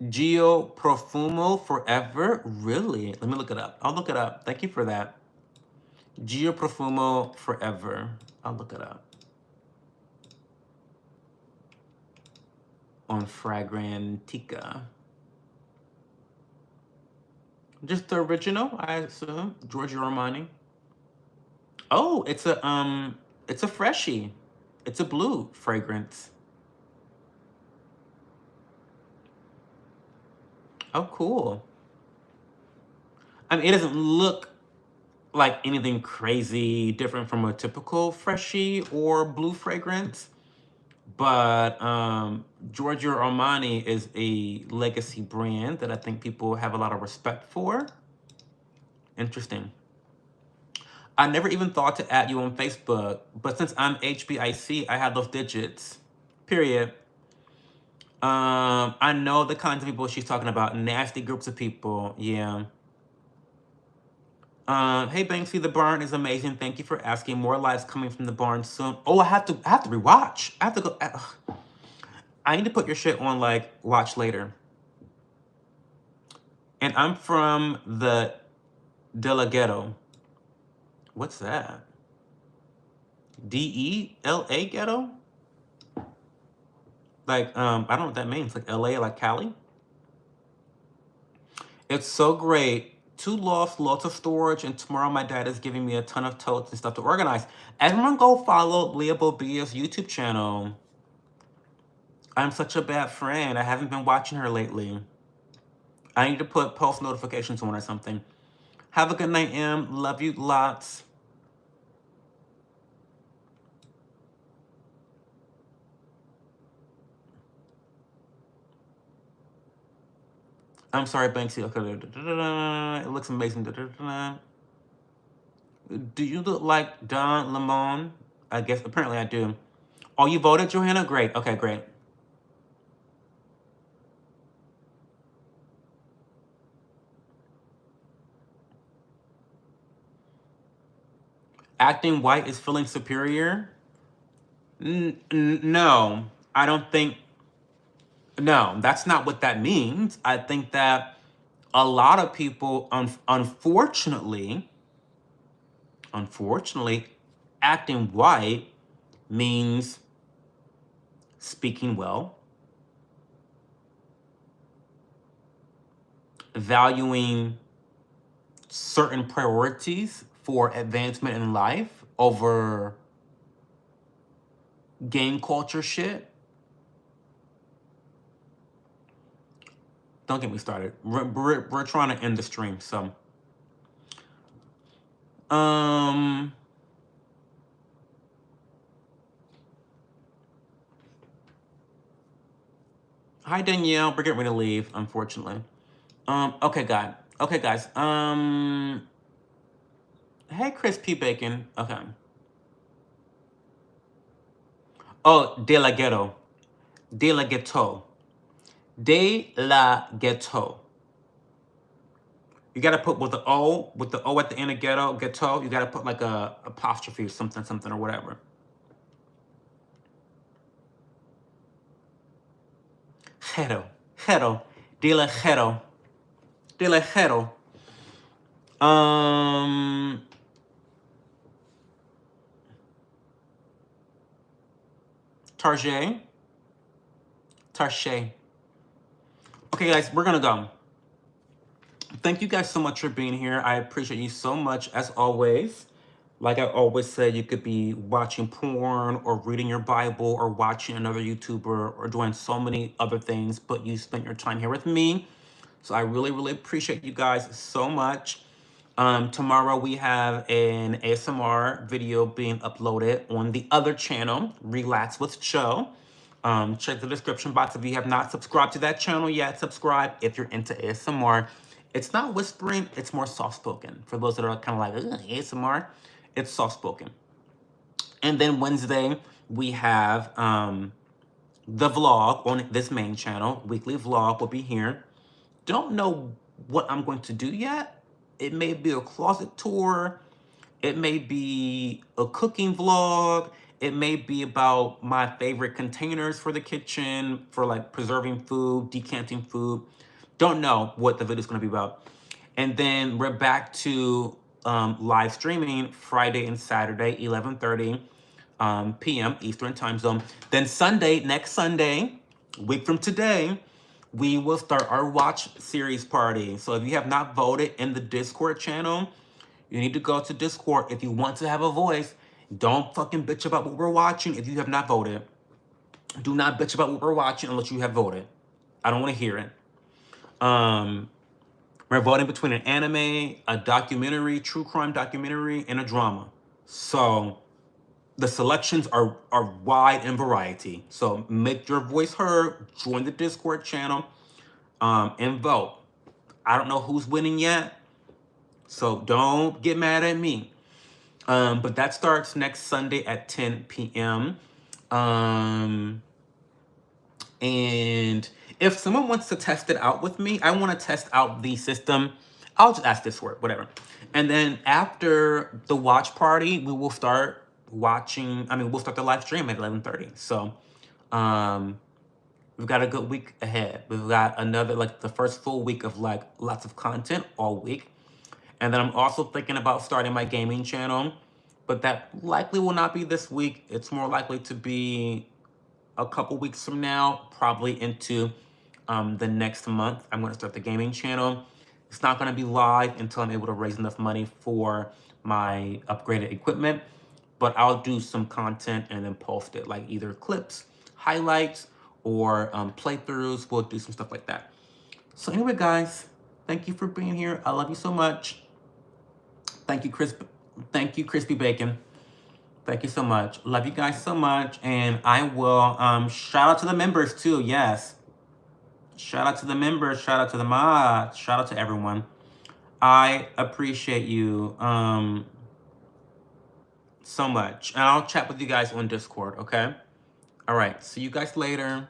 Gio Profumo forever? Really? Let me look it up. I'll look it up. Thank you for that. Gio Profumo forever. I'll look it up. On Fragrantica. Just the original, I assume. Giorgio Armani. Oh, it's a freshie. It's a blue fragrance. Oh, cool. I mean, it doesn't look like anything crazy different from a typical freshie or blue fragrance, but Giorgio Armani is a legacy brand that I think people have a lot of respect for. Interesting. I never even thought to add you on Facebook, but since I'm HBIC, I have those digits. Period. I know the kinds of people she's talking about. Nasty groups of people. Yeah. Hey Banksy, the barn is amazing. Thank you for asking. More lives coming from the barn soon. Oh, I have to rewatch. I have to go. I need to put your shit on like watch later. And I'm from the De La Ghetto. What's that? DELA ghetto? Like, I don't know what that means. Like LA, like Cali? It's so great. 2 lofts, lots of storage, and tomorrow my dad is giving me a ton of totes and stuff to organize. Everyone go follow Leah Bobia's YouTube channel. I'm such a bad friend. I haven't been watching her lately. I need to put post notifications on or something. Have a good night, Em. Love you lots. I'm sorry, Banksy. Okay. It looks amazing. Do you look like Don Lemon? I guess, apparently I do. Oh, you voted, Johanna? Great. Okay, great. Acting white is feeling superior? No, I don't think. No, that's not what that means. I think that a lot of people, unfortunately, acting white means speaking well, valuing certain priorities for advancement in life over game culture shit. Don't get me started. We're trying to end the stream, so hi Danielle, we're getting ready to leave, unfortunately. Okay, guys. Hey, Crispy Bacon. Okay. Oh, de la ghetto. De la ghetto. De la ghetto. You gotta put with the O at the end of ghetto, you gotta put like a apostrophe or something or whatever. Ghetto. De la ghetto. De la ghetto. Tarjay. Okay, guys, we're gonna go. Thank you guys so much for being here. I appreciate you so much, as always. Like I always said, you could be watching porn or reading your Bible or watching another YouTuber or doing so many other things, but you spent your time here with me. So I really, really appreciate you guys so much. Tomorrow we have an ASMR video being uploaded on the other channel, Relax with Cho. Check the description box if you have not subscribed to that channel yet. Subscribe if you're into ASMR. It's not whispering, it's more soft-spoken. For those that are kind of like, ASMR, it's soft-spoken. And then Wednesday, we have the vlog on this main channel. Weekly vlog will be here. Don't know what I'm going to do yet. It may be a closet tour. It may be a cooking vlog. It may be about my favorite containers for the kitchen, for like preserving food, decanting food. Don't know what the video is going to be about. And then we're back to live streaming Friday and Saturday, 11:30 p.m. Eastern time zone. Then Sunday, next Sunday, week from today, we will start our watch series party. So if you have not voted in the Discord channel, you need to go to Discord if you want to have a voice. Don't fucking bitch about what we're watching if you have not voted. Do not bitch about what we're watching unless you have voted. I don't want to hear it. We're voting between an anime, a documentary, true crime documentary, and a drama. So the selections are wide in variety. So make your voice heard, join the Discord channel, and vote. I don't know who's winning yet, so don't get mad at me. But that starts next Sunday at 10 p.m. And if someone wants to test it out with me, I want to test out the system. I'll just ask Discord, whatever. And then after the watch party, we will start watching. We'll start the live stream at 11:30. So, we've got a good week ahead. We've got another, like the first full week of like lots of content all week. And then I'm also thinking about starting my gaming channel, but that likely will not be this week. It's more likely to be a couple weeks from now, probably into the next month. I'm going to start the gaming channel. It's not going to be live until I'm able to raise enough money for my upgraded equipment, but I'll do some content and then post it, like either clips, highlights, or playthroughs. We'll do some stuff like that. So anyway, guys, thank you for being here. I love you so much. Thank you, Crispy Bacon. Thank you so much. Love you guys so much. And I will shout out to the members too. Yes. Shout out to the members. Shout out to the mods. Shout out to everyone. I appreciate you so much. And I'll chat with you guys on Discord, okay? All right. See you guys later.